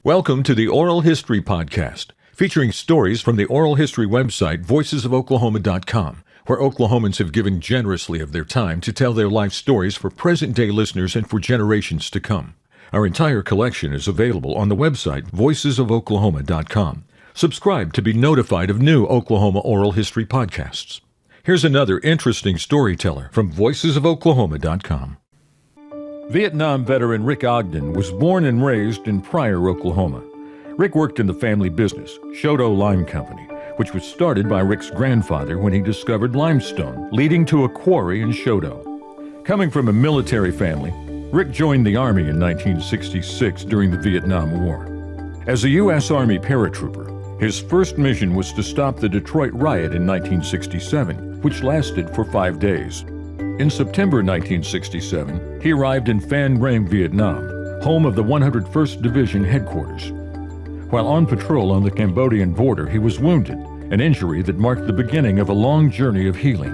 Welcome to the Oral History Podcast, featuring stories from the oral history website voicesofoklahoma.com, where Oklahomans have given generously of their time to tell their life stories for present-day listeners and for generations to come. Our entire collection is available on the website voicesofoklahoma.com. Subscribe to be notified of new Oklahoma oral history podcasts. Here's another interesting storyteller from voicesofoklahoma.com. Vietnam veteran Rick Ogden was born and raised in Pryor, Oklahoma. Rick worked in the family business, Chouteau Lime Company, which was started by Rick's grandfather when he discovered limestone, leading to a quarry in Chouteau. Coming from a military family, Rick joined the Army in 1966 during the Vietnam War. As a U.S. Army paratrooper, his first mission was to stop the Detroit Riot in 1967, which lasted for 5 days. In September 1967, he arrived in Phan Rang, Vietnam, home of the 101st Division headquarters. While on patrol on the Cambodian border, he was wounded, an injury that marked the beginning of a long journey of healing.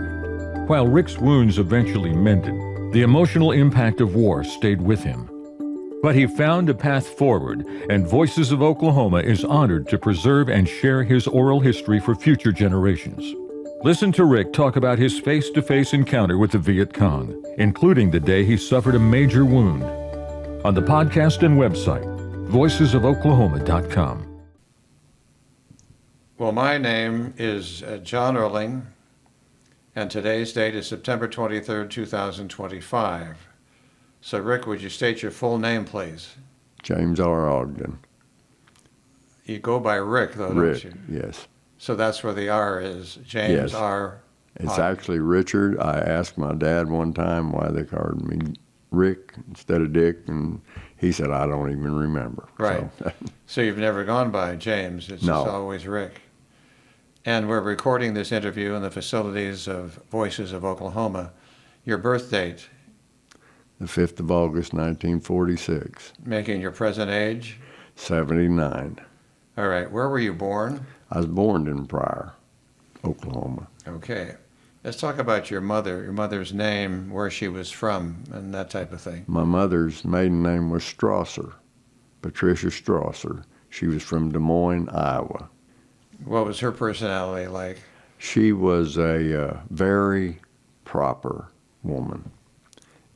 While Rick's wounds eventually mended, the emotional impact of war stayed with him. But he found a path forward, and Voices of Oklahoma is honored to preserve and share his oral history for future generations. Listen to Rick talk about his face-to-face encounter with the Viet Cong, including the day he suffered a major wound. On the podcast and website, voicesofoklahoma.com. Well, my name is John Erling, and today's date is September 23rd, 2025. So, Rick, would you state your full name, please? James R. Ogden. You go by Rick, though, Rick, don't you? yes. So that's where the R is, James Yes. R. It's Ogden. actually Richard. I asked my dad one time why they called me Rick instead of Dick, and he said, I don't even remember. Right. So, So you've never gone by James. It's No. just always Rick. And we're recording this interview in the facilities of Voices of Oklahoma. Your birth date, the 5th of August, 1946, making your present age. 79. All right. Where were you born? I was born in Pryor, Oklahoma. Okay. Let's talk about your mother's name, where she was from, and that type of thing. My mother's maiden name was Strasser, Patricia Strasser. She was from Des Moines, Iowa. What was her personality like? She was a very proper woman,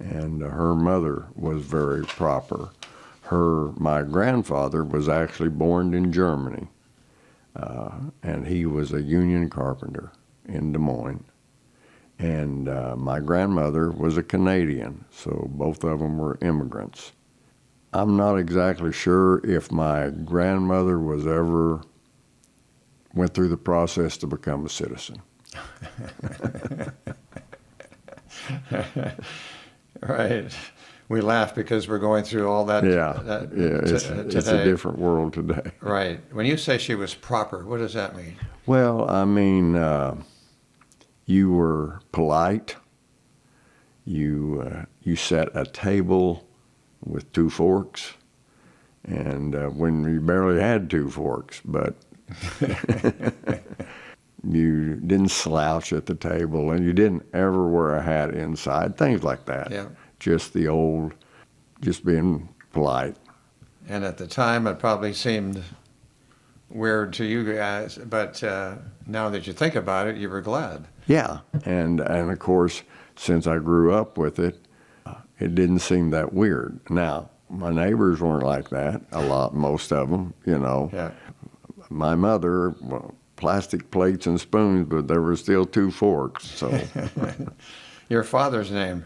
and her mother was very proper. My grandfather was actually born in Germany, and he was a union carpenter in Des Moines. And my grandmother was a Canadian, so both of them were immigrants. I'm not exactly sure if my grandmother went through the process to become a citizen. Right. We laugh because we're going through all that. It's a different world today. Right. When you say she was proper, what does that mean? Well, I mean, you were polite. You set a table with 2 forks, and when you barely had 2 forks, but you didn't slouch at the table, and you didn't ever wear a hat inside, things like that. Yeah. Just being polite. And at the time, it probably seemed weird to you guys, but now that you think about it, you were glad. Yeah, and of course, since I grew up with it, it didn't seem that weird. Now, my neighbors weren't like that, most of them, you know. Yeah. My mother, well, plastic plates and spoons, but there were still 2 forks, so. Your father's name?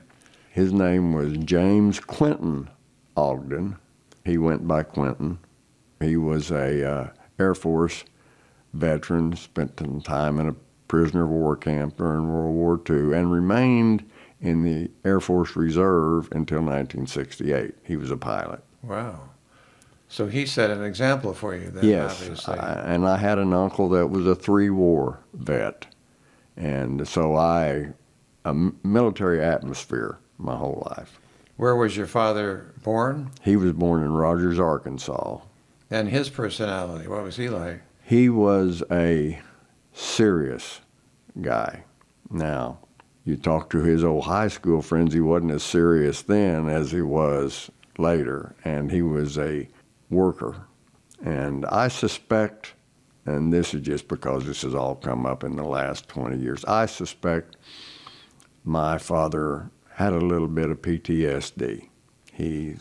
His name was James Quentin Ogden. He went by Quentin. He was a Air Force veteran, spent some time in a prisoner of war camp during World War II, and remained in the Air Force Reserve until 1968. He was a pilot. Wow. So he set an example for you then, Yes, obviously. and I had an uncle that was a 3-war vet, and so a military atmosphere my whole life. Where was your father born? He was born in Rogers, Arkansas. And his personality, what was he like? He was a serious guy. Now, you talk to his old high school friends, he wasn't as serious then as he was later, and he was a worker. And I suspect, and this is just because this has all come up in the last 20 years, I suspect my father had a little bit of PTSD. He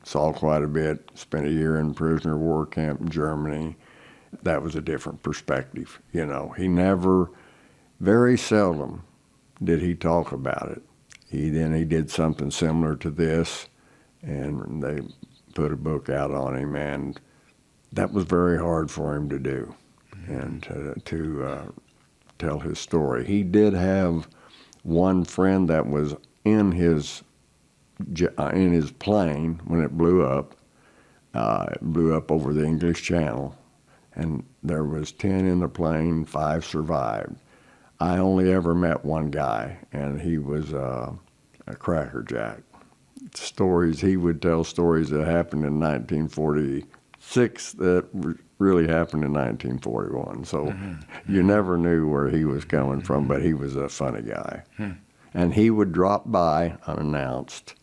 saw quite a bit, spent a year in prisoner of war camp in Germany. That was a different perspective, you know. He never, very seldom did he talk about it. He did something similar to this, and they put a book out on him, and that was very hard for him to do, and to tell his story. He did have one friend that was in his plane when it blew up. It blew up over the English Channel, and there was 10 in the plane, 5 survived. I only ever met one guy, and he was a crackerjack. Stories, he would tell stories that happened in 1946 that really happened in 1941. So you never knew where he was coming from, but he was a funny guy. And he would drop by unannounced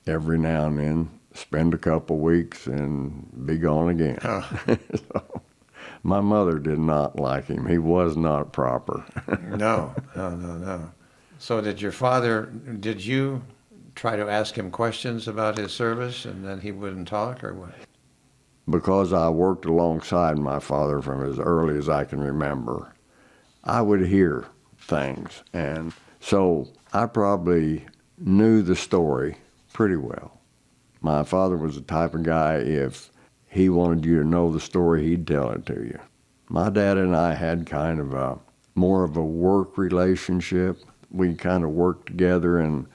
every now and then, spend a couple weeks, and be gone again. So, my mother did not like him. He was not proper. No. So did you try to ask him questions about his service, and then he wouldn't talk, or what? Because I worked alongside my father from as early as I can remember, I would hear things. And so I probably knew the story pretty well. My father was the type of guy, if he wanted you to know the story, he'd tell it to you. My dad and I had kind of more of a work relationship. We kind of worked together, and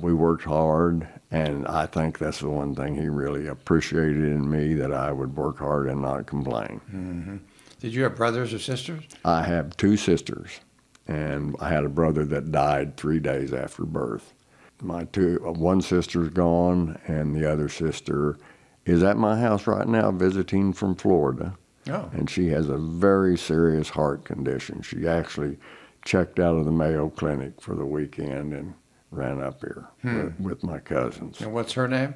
we worked hard, and I think that's the one thing he really appreciated in me, that I would work hard and not complain. Did you have brothers or sisters? I have 2 sisters, and I had a brother that died 3 days after birth. One sister's gone, and the other sister is at my house right now visiting from Florida. Oh. And she has a very serious heart condition. She actually checked out of the Mayo Clinic for the weekend and ran up here with my cousins. And what's her name?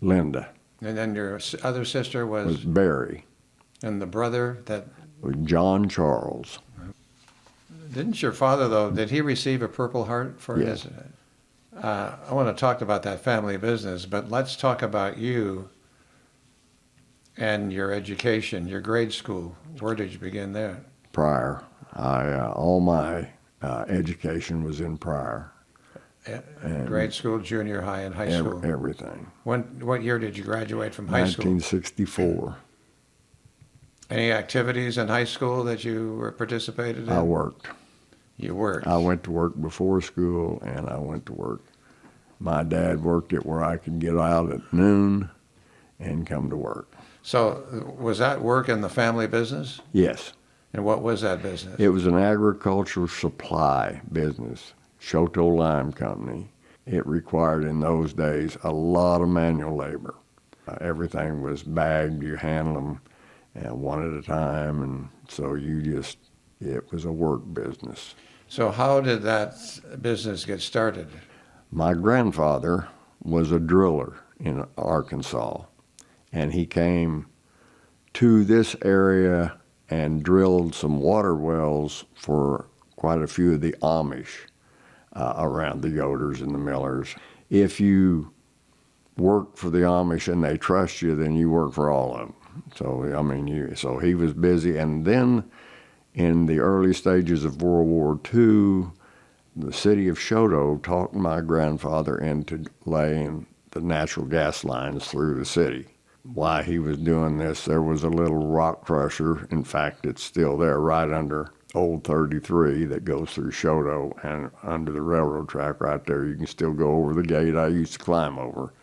Linda. And then your other sister was Barry. And the brother that... John Charles. Didn't your father, though, did he receive a Purple Heart for Yes. his... I want to talk about that family business, but let's talk about you and your education, your grade school. Where did you begin there? Pryor. All my education was in Pryor. Grade school, junior high, and high school? Everything. What year did you graduate from high school? 1964. Any activities in high school that you participated in? I worked. You worked? I went to work before school, and I went to work. My dad worked it where I could get out at noon and come to work. So was that work in the family business? Yes. And what was that business? It was an agricultural supply business, Chouteau Lime Company. It required in those days a lot of manual labor. Everything was bagged, you handle them one at a time, and so it was a work business. So how did that business get started? My grandfather was a driller in Arkansas, and he came to this area and drilled some water wells for quite a few of the Amish around the Yoders and the Millers. If you work for the Amish and they trust you, then you work for all of them. So, so he was busy. And then in the early stages of World War II, the city of Chouteau talked my grandfather into laying the natural gas lines through the city. Why he was doing this, there was a little rock crusher. In fact, it's still there right under Old 33 that goes through Chouteau, and under the railroad track right there, you can still go over the gate I used to climb over.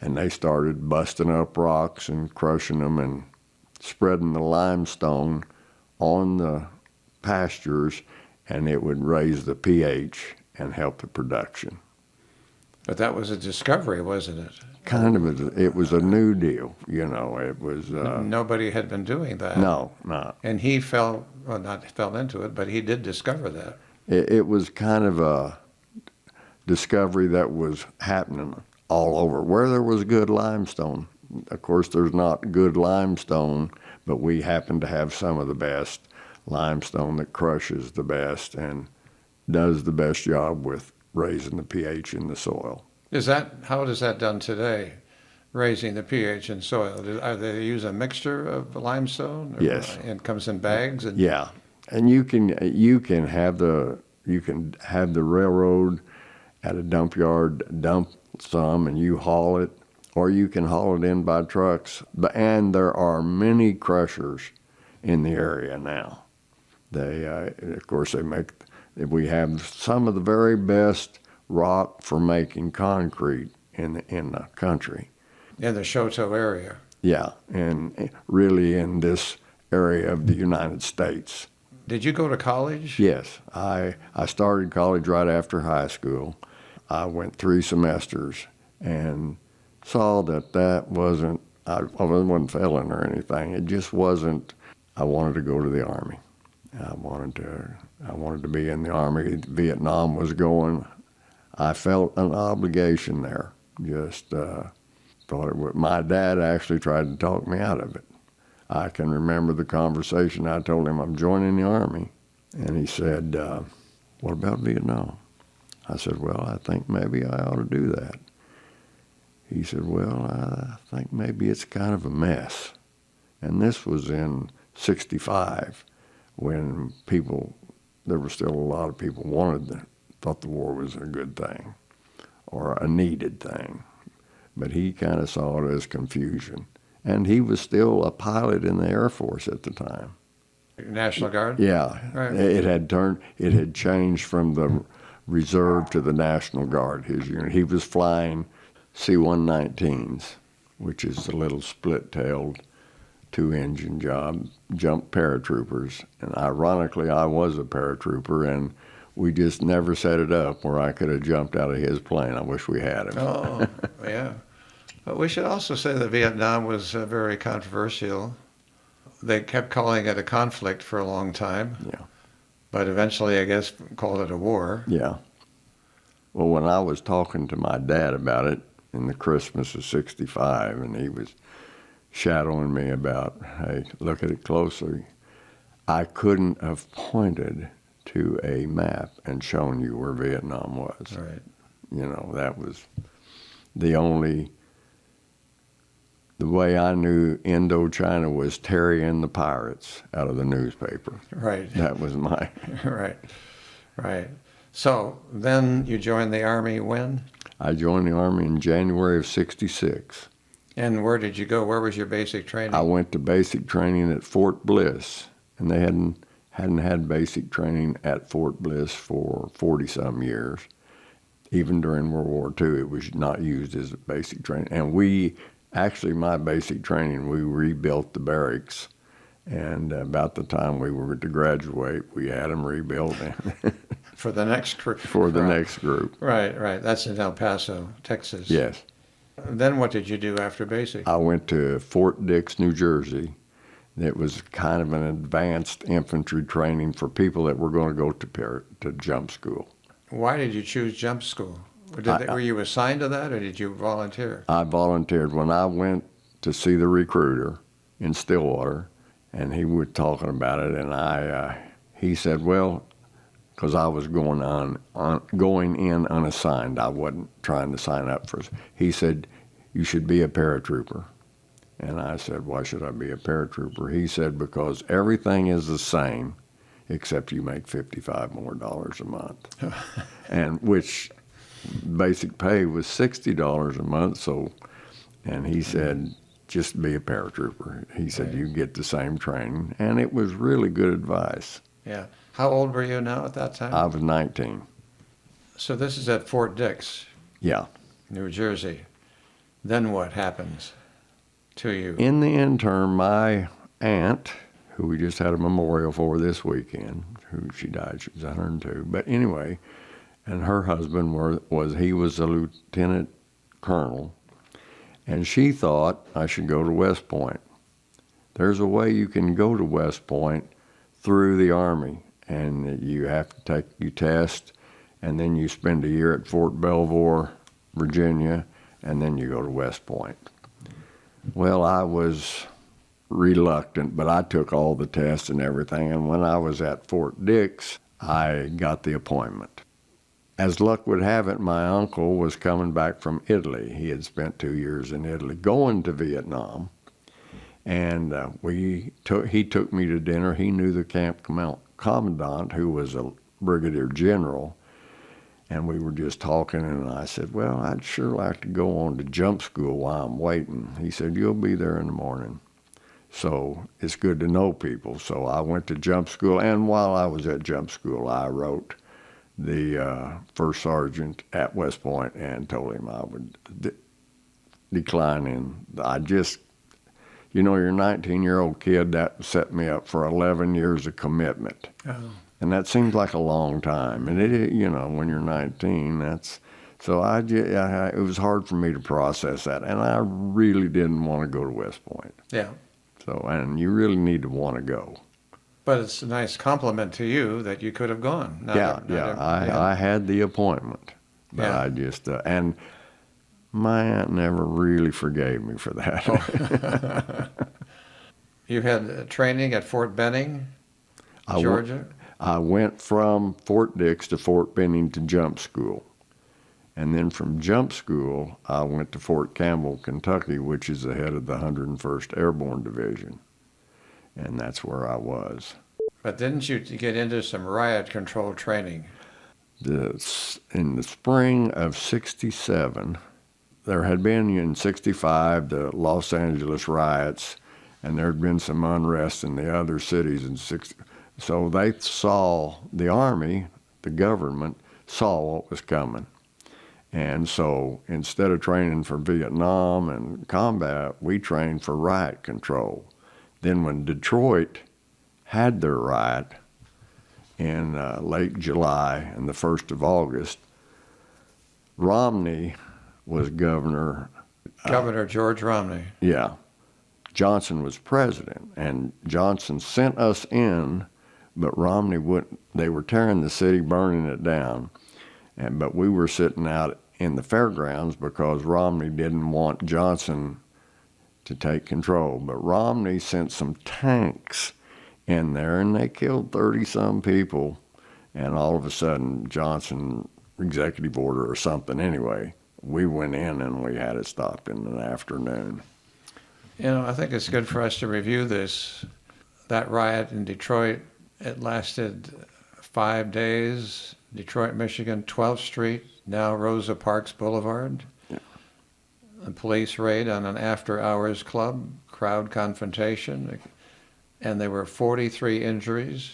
And they started busting up rocks and crushing them and spreading the limestone on the pastures, and it would raise the pH and help the production. But that was a discovery, wasn't it? Kind of, it was a new deal, it was... Nobody had been doing that. No. And he not fell into it, but he did discover that. It was kind of a discovery that was happening all over. Where there was good limestone, of course, there's not good limestone, but we happen to have some of the best limestone that crushes the best and does the best job with raising the pH in the soil. How is that done today? Raising the pH in soil. Do they use a mixture of limestone? Yes. And it comes in bags? And Yeah, and you can have the railroad at a dump yard dump some, and you haul it, or you can haul it in by trucks. And there are many crushers in the area now. They, of course, we have some of the very best rock for making concrete in the country. In the Chouteau area. Yeah, and really in this area of the United States. Did you go to college? Yes, I started college right after high school. I went 3 semesters and saw that wasn't, I wasn't failing or anything. It just wasn't, I wanted to go to the Army. I wanted to be in the Army. Vietnam was going. I felt an obligation there. Just thought it would. My dad actually tried to talk me out of it. I can remember the conversation. I told him I'm joining the Army. And he said, what about Vietnam? I said, well, I think maybe I ought to do that. He said, well, I think maybe it's kind of a mess. And this was in 65 when there were still a lot of people thought the war was a good thing or a needed thing. But he kind of saw it as confusion. And he was still a pilot in the Air Force at the time. National Guard? Yeah. Right. It had changed from the reserve to the National Guard, his unit. He was flying C-119s, which is the little split-tailed 2-engine jump paratroopers. And ironically, I was a paratrooper, and we just never set it up where I could have jumped out of his plane. I wish we had him. Oh, yeah. But we should also say that Vietnam was very controversial. They kept calling it a conflict for a long time. Yeah. But eventually, I guess, called it a war. Yeah. Well, when I was talking to my dad about it in the Christmas of 65, and he was shadowing me about, hey, look at it closely, I couldn't have pointed to a map and shown you where Vietnam was. Right. You know, that was the way I knew Indochina was Terry and the Pirates out of the newspaper. Right. That was my... Right. So then you joined the Army when? I joined the Army in January of 66. And where did you go? Where was your basic training? I went to basic training at Fort Bliss, and they hadn't had basic training at Fort Bliss for 40-some years. Even during World War II, it was not used as basic training. And actually, my basic training, we rebuilt the barracks. And about the time we were to graduate, we had them rebuilt. For the next group. For the next group. Right. That's in El Paso, Texas. Yes. Then what did you do after basic? I went to Fort Dix, New Jersey. It was kind of an advanced infantry training for people that were going to go to jump school. Why did you choose jump school? Were you assigned to that, or did you volunteer? I volunteered. When I went to see the recruiter in Stillwater, and he was talking about it, and he said, well, because I was going in unassigned. I wasn't trying to sign up for it. He said, you should be a paratrooper. And I said, why should I be a paratrooper? He said, because everything is the same, except you make $55 more a month. And which basic pay was $60 a month. And he said, just be a paratrooper. He said, you get the same training. And it was really good advice. Yeah. How old were you now at that time? I was 19. So this is at Fort Dix. Yeah. New Jersey. Then what happens to you? In the interim, my aunt, who we just had a memorial for this weekend, she died, she was 102. But anyway, and her husband was a lieutenant colonel, and she thought I should go to West Point. There's a way you can go to West Point through the Army, and you have to take your test, and then you spend a year at Fort Belvoir, Virginia, and then you go to West Point. Well, I was reluctant, but I took all the tests and everything. And when I was at Fort Dix, I got the appointment. As luck would have it, my uncle was coming back from Italy. He had spent 2 years in Italy, going to Vietnam. And he took me to dinner. He knew the camp commandant, who was a brigadier general. And we were just talking, and I said, well, I'd sure like to go on to jump school while I'm waiting. He said, you'll be there in the morning. So it's good to know people. So I went to jump school, and while I was at jump school, I wrote the first sergeant at West Point and told him I would decline. And I just, you're a 19-year-old kid, that set me up for 11 years of commitment. Oh. And that seems like a long time. And when you're 19, it was hard for me to process that. And I really didn't want to go to West Point. Yeah. So, and you really need to want to go. But it's a nice compliment to you that you could have gone. I had the appointment. But I just, and my aunt never really forgave me for that. Oh. You had training at Fort Benning, Georgia? I went from Fort Dix to Fort Benning to jump school. And then from jump school, I went to Fort Campbell, Kentucky, which is the head of the 101st Airborne Division. And that's where I was. But didn't you get into some riot control training? In the spring of '67, there had been in '65 the Los Angeles riots, and there had been some unrest in the other cities in '60. So they saw, the Army, the government, saw what was coming. And so instead of training for Vietnam and combat, we trained for riot control. Then when Detroit had their riot in late July and the 1st of August, Romney was governor. Governor George Romney. Yeah. Johnson was president, and Johnson sent us in, but Romney wouldn't. They were tearing the city, burning it down, but we were sitting out in the fairgrounds because Romney didn't want Johnson to take control. But Romney sent some tanks in there, and they killed 30-some people, and all of a sudden, Johnson, executive order or something anyway, we went in and we had it stopped in an afternoon. I think it's good for us to review this. That riot in Detroit, it lasted 5 days. Detroit, Michigan, 12th Street, now Rosa Parks Boulevard. Yeah. A police raid on an after-hours club, crowd confrontation, and there were 43 injuries,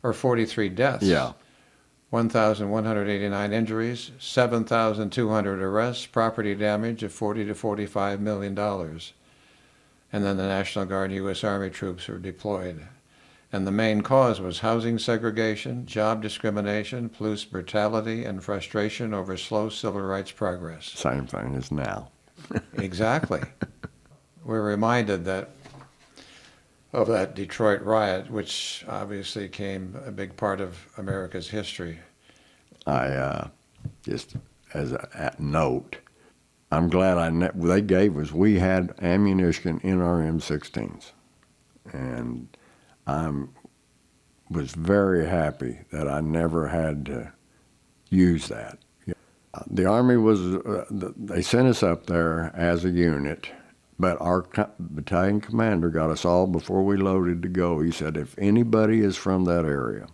or 43 deaths. Yeah. 1,189 injuries, 7,200 arrests, property damage of $40 to $45 million. And then the National Guard U.S. Army troops were deployed. And the main cause was housing segregation, job discrimination, police brutality, and frustration over slow civil rights progress. Same thing as now. Exactly. We're reminded of that Detroit riot, which obviously became a big part of America's history. Just as a note, I'm glad they gave us, we had ammunition in our M16s. And I was very happy that I never had to use that. The Army they sent us up there as a unit, but our battalion commander got us all before we loaded to go. He said, if anybody is from that area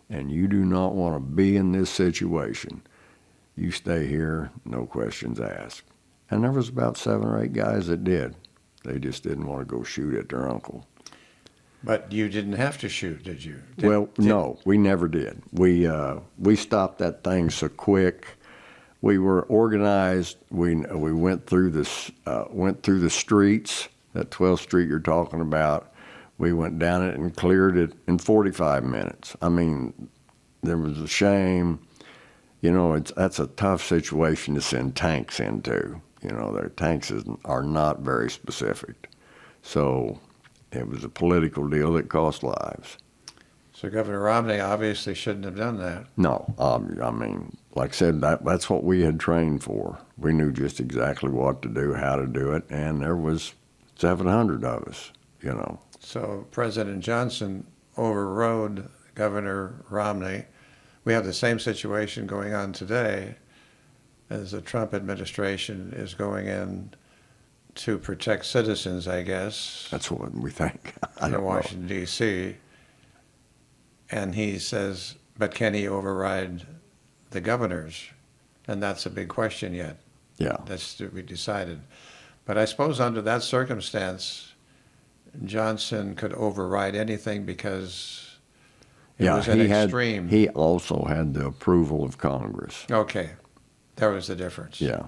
and you do not want to be in this situation, you stay here, no questions asked. And there was about 7 or 8 guys that did. They just didn't want to go shoot at their uncle. But you didn't have to shoot, did you? No, we never did. We stopped that thing so quick. We were organized. We went through the streets, that 12th Street you're talking about. We went down it and cleared it in 45 minutes. I mean, there was a shame. That's a tough situation to send tanks into. Their tanks are not very specific. So it was a political deal that cost lives. So Governor Romney obviously shouldn't have done that. No, I mean, like I said, that's what we had trained for. We knew just exactly what to do, how to do it, and there was 700 of us, you know. So President Johnson overrode Governor Romney. We have the same situation going on today as the Trump administration is going in to protect citizens, I guess. That's what we think. I in don't know. Washington, D.C. And he says, but can he override the governors? And that's a big question yet. Yeah. That's to be decided. But I suppose under that circumstance, Johnson could override anything because it was an extreme. He also had the approval of Congress. Okay. That was the difference. Yeah.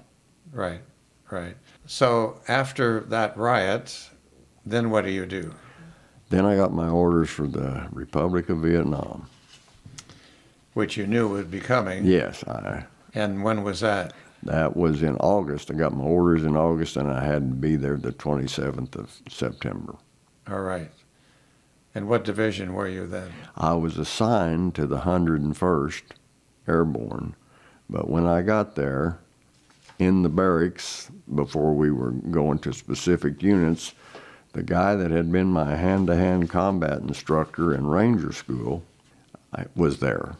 Right, right. So after that riot, then what do you do? Then I got my orders for the Republic of Vietnam. Which you knew would be coming. Yes. And when was that? That was in August. I got my orders in August, and I had to be there the 27th of September. All right. And what division were you then? I was assigned to the 101st Airborne, but when I got there, in the barracks, before we were going to specific units, the guy that had been my hand-to-hand combat instructor in Ranger School was there.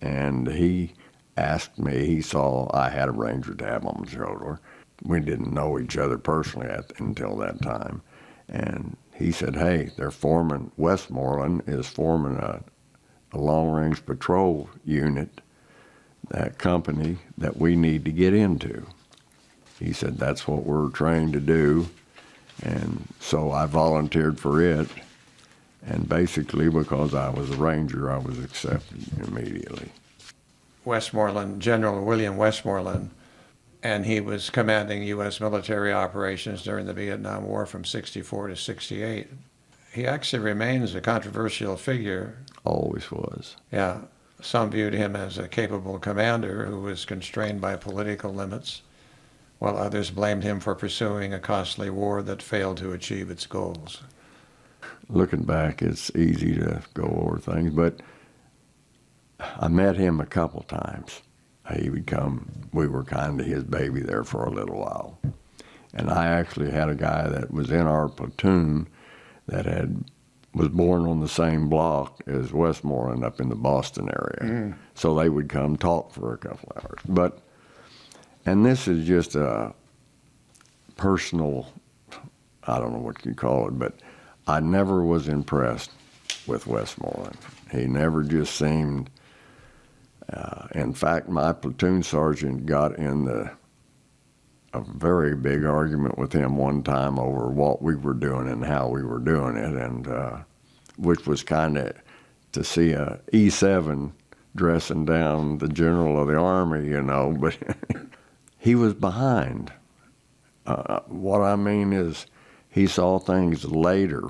And he asked me, he saw I had a Ranger tab on my shoulder. We didn't know each other personally until that time. And he said, hey, Westmoreland is forming a long-range patrol unit, that company that we need to get into. He said, that's what we're trained to do. And so I volunteered for it, and basically because I was a Ranger, I was accepted immediately. Westmoreland, General William Westmoreland, and he was commanding U.S. military operations during the Vietnam War from 64 to 68. He actually remains a controversial figure. Always was. Yeah. Some viewed him as a capable commander who was constrained by political limits, while others blamed him for pursuing a costly war that failed to achieve its goals. Looking back, it's easy to go over things, but I met him a couple times. We were kind of his baby there for a little while. And I actually had a guy that was in our platoon that was born on the same block as Westmoreland up in the Boston area. So they would come talk for a couple hours. And this is just a personal, I don't know what you call it, but I never was impressed with Westmoreland. He never just seemed, in fact, my platoon sergeant got in a very big argument with him one time over what we were doing and how we were doing it, and which was kind of to see a E7 dressing down the general of the Army, you know, but he was behind. What I mean is he saw things later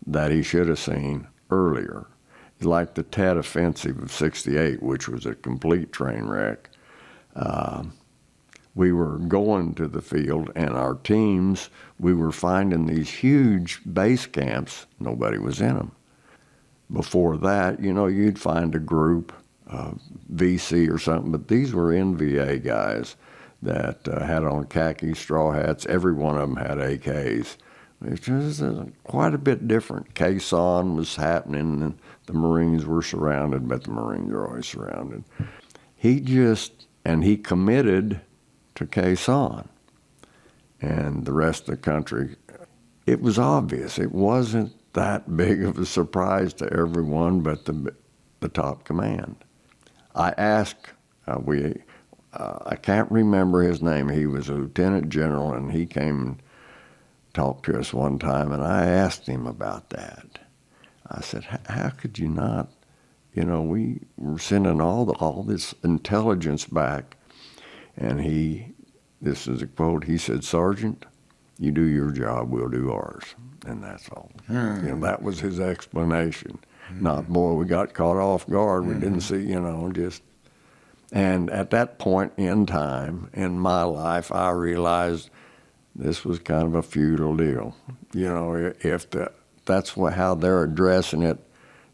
that he should have seen earlier. Like the Tet Offensive of 68, which was a complete train wreck. We were going to the field, and our teams, we were finding these huge base camps. Nobody was in them. Before that, you know, you'd find a group, VC or something, but these were NVA guys that had on khaki straw hats. Every one of them had AKs. Which was quite a bit different. Quezon was happening, and the Marines were surrounded, but the Marines are always surrounded. He committed to Quezon, and the rest of the country. It was obvious. It wasn't that big of a surprise to everyone but the top command. I asked, I can't remember his name. He was a lieutenant general, and he came and talked to us one time, and I asked him about that. I said, how could you not? You know, we were sending all this intelligence back, and this is a quote, he said, Sergeant, you do your job, we'll do ours. And that's all. You know, that was his explanation. Not, boy, we got caught off guard, we didn't see, you know, just. And at that point in time in my life, I realized this was kind of a futile deal. You know, if that's how they're addressing it,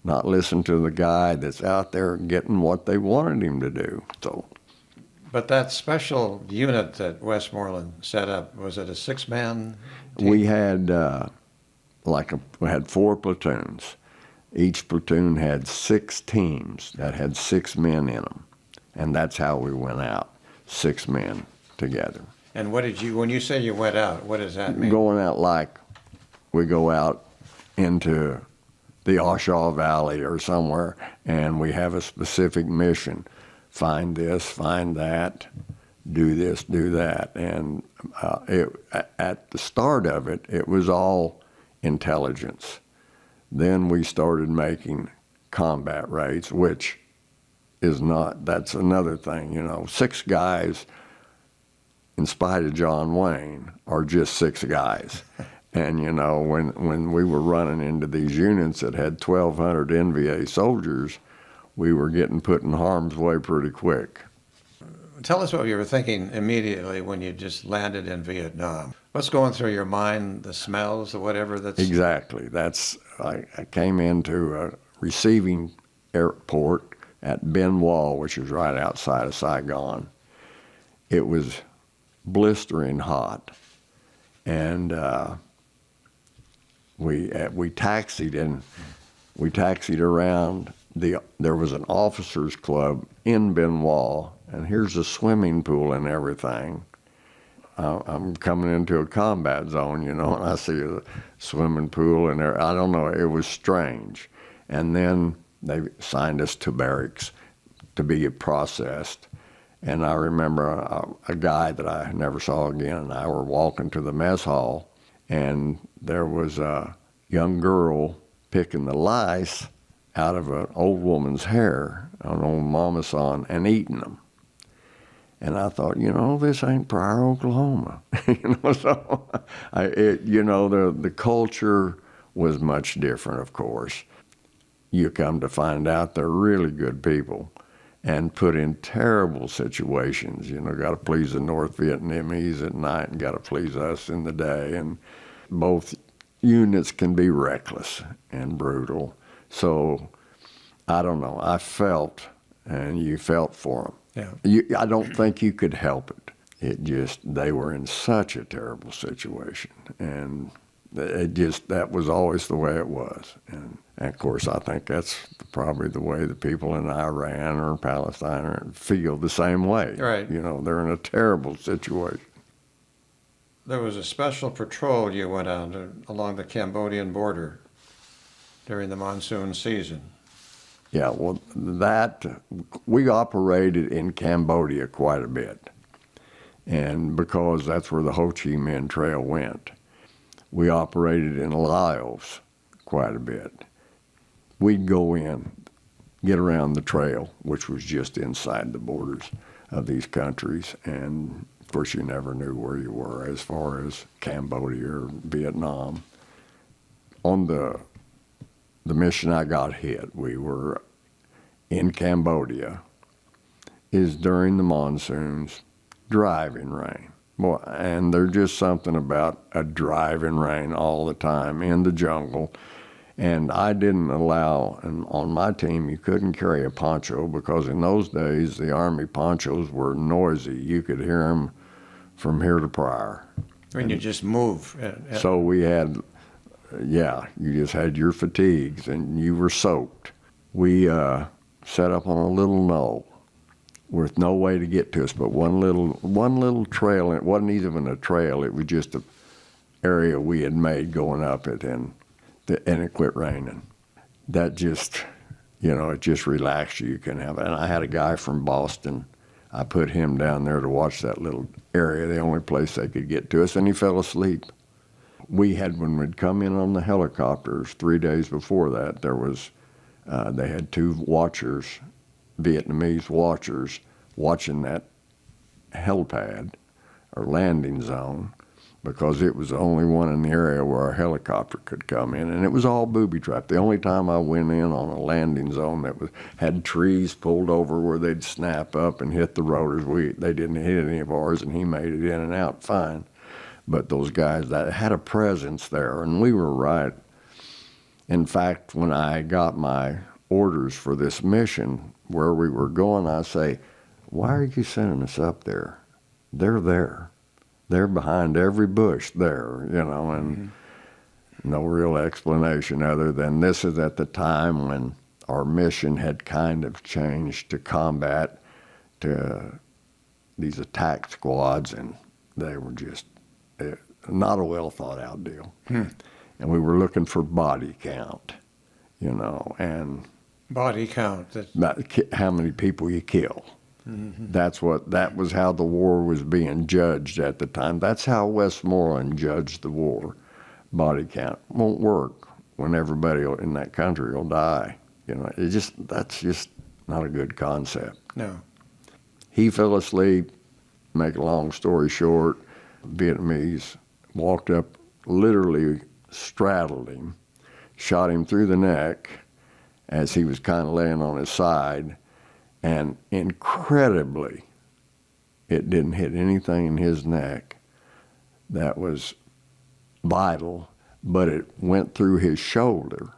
not listen to the guy that's out there getting what they wanted him to do. So, But that special unit that Westmoreland set up, was it a six-man team? we had we had 4 platoons. Each platoon had 6 teams that had 6 men in them, and that's how we went out, 6 men together. And what did you, when you say you went out, what does that mean? Going out like we go out into the Oshaw Valley or somewhere, and we have a specific mission. Find this, find that, do this, do that. And at the start of it, it was all intelligence. Then we started making combat raids, which is not, that's another thing, 6 guys, in spite of John Wayne, are just 6 guys. And, when we were running into these units that had 1,200 NVA soldiers, we were getting put in harm's way pretty quick. Tell us what you were thinking immediately when you just landed in Vietnam. What's going through your mind, the smells, the whatever that's... Exactly. I came into a receiving airport at Bien Hoa, which is right outside of Saigon. It was blistering hot. And we taxied, and we taxied around. There was an officers club in Bien Hoa, and here's a swimming pool and everything. I'm coming into a combat zone, and I see a swimming pool, and I don't know, it was strange. And then they signed us to barracks to be processed. And I remember a guy that I never saw again and I were walking to the mess hall, and there was a young girl picking the lice out of an old woman's hair, an old mama son, and eating them. And I thought, this ain't Pryor, Oklahoma. So the culture was much different, of course. You come to find out they're really good people and put in terrible situations. Got to please the North Vietnamese at night and got to please us in the day. And both units can be reckless and brutal. So I don't know. I felt, and you felt for them. Yeah. I don't think you could help it. They were in such a terrible situation. And that was always the way it was. And of course, I think that's probably the way the people in Iran or Palestine feel the same way. Right. They're in a terrible situation. There was a special patrol you went on along the Cambodian border during the monsoon season. Yeah, well, we operated in Cambodia quite a bit. And because that's where the Ho Chi Minh Trail went. We operated in Laos quite a bit. We'd go in, get around the trail, which was just inside the borders of these countries, and of course you never knew where you were as far as Cambodia or Vietnam. On the mission I got hit, we were in Cambodia, is during the monsoons, driving rain. Boy, and there's just something about a driving rain all the time in the jungle. And I didn't allow, and on my team, you couldn't carry a poncho because in those days, the Army ponchos were noisy. You could hear them from here to Pryor. When you just move. So we had, you just had your fatigues and you were soaked. We set up on a little knoll with no way to get to us but one little trail. It wasn't even a trail, it was just an area we had made going up it, and it quit raining. That just, it just relaxed you. You can have it. And I had a guy from Boston. I put him down there to watch that little area, the only place they could get to us, and he fell asleep. When we'd come in on the helicopters 3 days before that, there was, they had 2 watchers, Vietnamese watchers, watching that helipad or landing zone, because it was the only one in the area where a helicopter could come in, and it was all booby-trapped. The only time I went in on a landing zone that had trees pulled over where they'd snap up and hit the rotors. They didn't hit any of ours, and he made it in and out fine. But those guys that had a presence there, and we were right In fact, when I got my orders for this mission, where we were going, I say, why are you sending us up there? They're there. They're behind every bush there, and no real explanation other than this is at the time when our mission had kind of changed to combat to these attack squads, and they were just not a well thought out deal. And we were looking for body count, and Body count. how many people you kill. That was how the war was being judged at the time. That's how Westmoreland judged the war. Body count won't work when everybody in that country will die. That's just not a good concept. No. He fell asleep. Make a long story short, Vietnamese walked up, literally straddled him, shot him through the neck as he was kind of laying on his side, and incredibly, it didn't hit anything in his neck that was vital, but it went through his shoulder,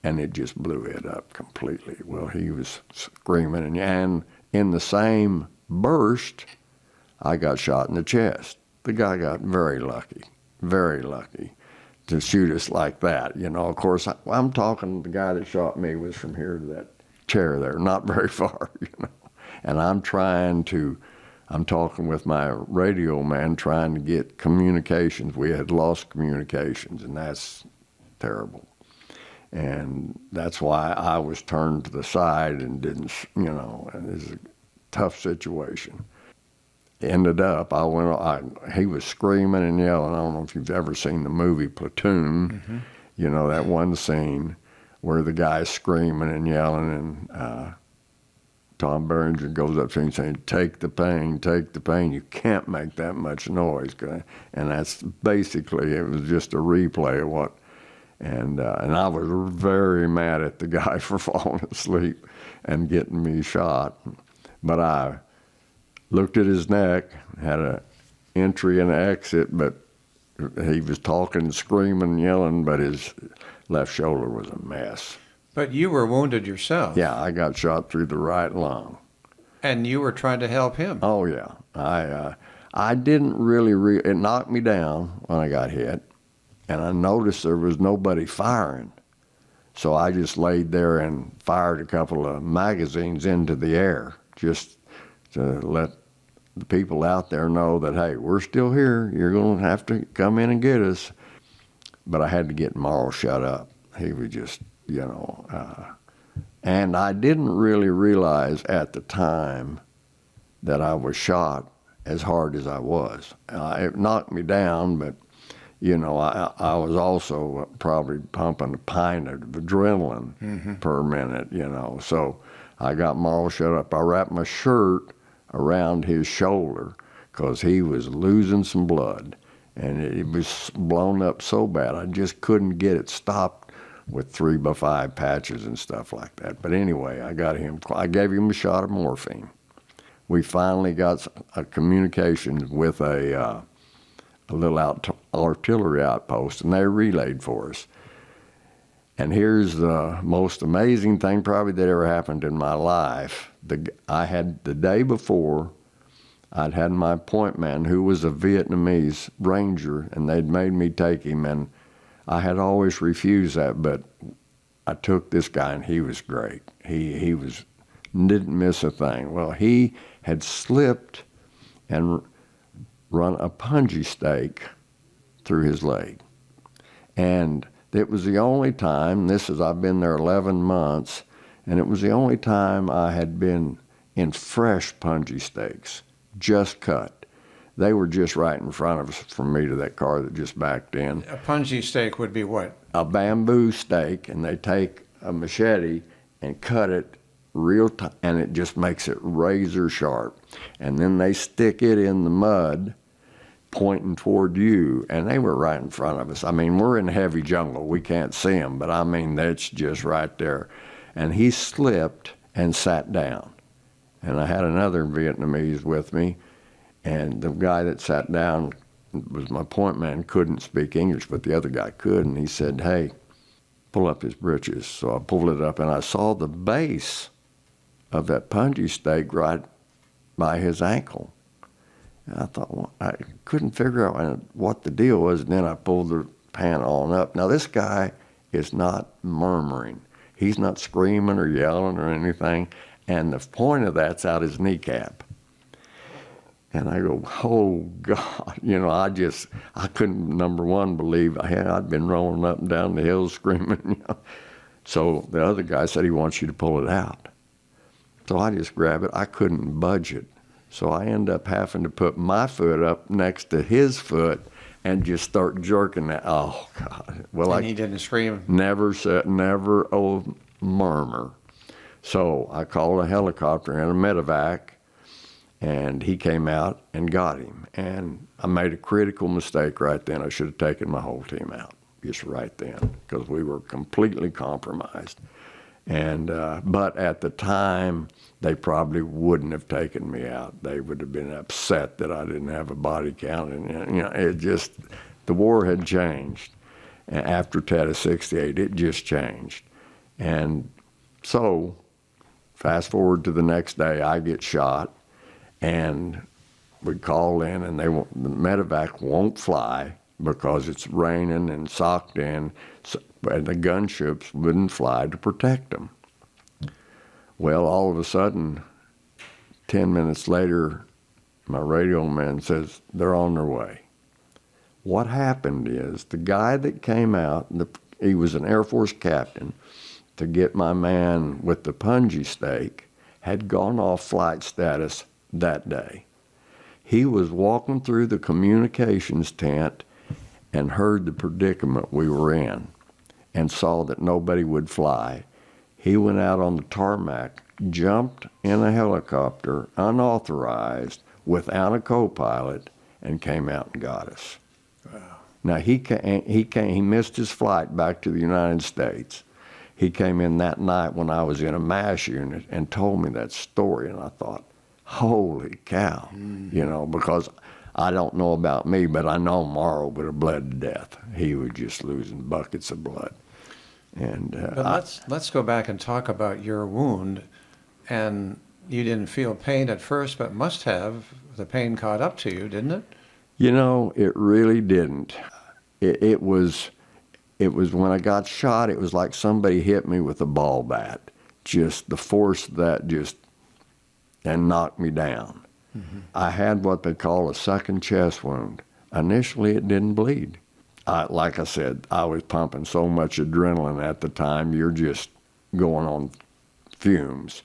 and it just blew it up completely. Well, he was screaming, and in the same burst, I got shot in the chest. The guy got very lucky to shoot us like that. Of course, I'm talking, the guy that shot me was from here to that chair there, not very far, And I'm talking with my radio man trying to get communications. We had lost communications, and that's terrible. And that's why I was turned to the side and didn't, and it's a tough situation. Ended up, he was screaming and yelling. I don't know if you've ever seen the movie Platoon, that one scene where the guy's screaming and yelling, and Tom Berenger goes up to him saying, take the pain, take the pain. You can't make that much noise. And that's basically, it was just a replay of what, and I was very mad at the guy for falling asleep and getting me shot. But I looked at his neck, had an entry and an exit, but he was talking, screaming, yelling, but his left shoulder was a mess. But you were wounded yourself. Yeah, I got shot through the right lung. And you were trying to help him. Oh, yeah. I didn't really, it knocked me down when I got hit, and I noticed there was nobody firing. So I just laid there and fired a couple of magazines into the air, just to let the people out there know that, hey, we're still here. You're going to have to come in and get us. But I had to get Morrow shut up. He was just, and I didn't really realize at the time that I was shot as hard as I was. It knocked me down, but, I was also probably pumping a pint of adrenaline per minute, So I got Morrow shut up. I wrapped my shirt around his shoulder because he was losing some blood, and it was blown up so bad I just couldn't get it stopped with 3x5 patches and stuff like that. But anyway, I gave him a shot of morphine. We finally got a communication with a little artillery outpost, and they relayed for us. And here's the most amazing thing probably that ever happened in my life. The day before, I'd had my point man, who was a Vietnamese ranger, and they'd made me take him, and I had always refused that, but I took this guy, and he was great. He didn't miss a thing. Well, he had slipped and run a punji stake through his leg, and it was the only time, I've been there 11 months, and it was the only time I had been in fresh punji stakes, just cut. They were just right in front of us from me to that car that just backed in. A punji stake would be what? A bamboo stake, and they take a machete and cut it and it just makes it razor sharp. And then they stick it in the mud, pointing toward you, and they were right in front of us. I mean, we're in heavy jungle. We can't see them, but I mean, that's just right there. And he slipped and sat down. And I had another Vietnamese with me, and the guy that sat down was my point man, couldn't speak English, but the other guy could, and he said, hey, pull up his britches. So I pulled it up, and I saw the base of that punji stake right by his ankle. And I thought, well, I couldn't figure out what the deal was, and then I pulled the pant on up. Now, this guy is not murmuring. He's not screaming or yelling or anything, and the point of that's out his kneecap. And I go, oh, God. I couldn't, number one, believe I'd been rolling up and down the hills screaming. So the other guy said he wants you to pull it out. So I just grabbed it. I couldn't budge it. So I end up having to put my foot up next to his foot and just start jerking that. Oh, God. Well, and he didn't scream? Never said, never a murmur. So I called a helicopter and a medevac, and he came out and got him. And I made a critical mistake right then. I should have taken my whole team out just right then, because we were completely compromised. And but at the time, they probably wouldn't have taken me out. They would have been upset that I didn't have a body count. And it just, the war had changed. And after Tet of '68, it just changed. And so, fast forward to the next day, I get shot, and we call in, and the medevac won't fly because it's raining and socked in, and the gunships wouldn't fly to protect them. Well, all of a sudden, 10 minutes later, my radio man says, they're on their way. What happened is the guy that came out, he was an Air Force captain, to get my man with the punji stake, had gone off flight status that day. He was walking through the communications tent and heard the predicament we were in and saw that nobody would fly. He went out on the tarmac, jumped in a helicopter, unauthorized, without a co-pilot, and came out and got us. Wow. Now, he missed his flight back to the United States. He came in that night when I was in a MASH unit and told me that story, and I thought, holy cow, because I don't know about me, but I know Morrow would have bled to death. He was just losing buckets of blood. And but let's go back and talk about your wound. And you didn't feel pain at first, but must have. The pain caught up to you, didn't it? It really didn't. It was when I got shot, it was like somebody hit me with a ball bat. Just the force of that and knocked me down. Mm-hmm. I had what they call a second chest wound. Initially, it didn't bleed. Like I said, I was pumping so much adrenaline at the time, you're just going on fumes.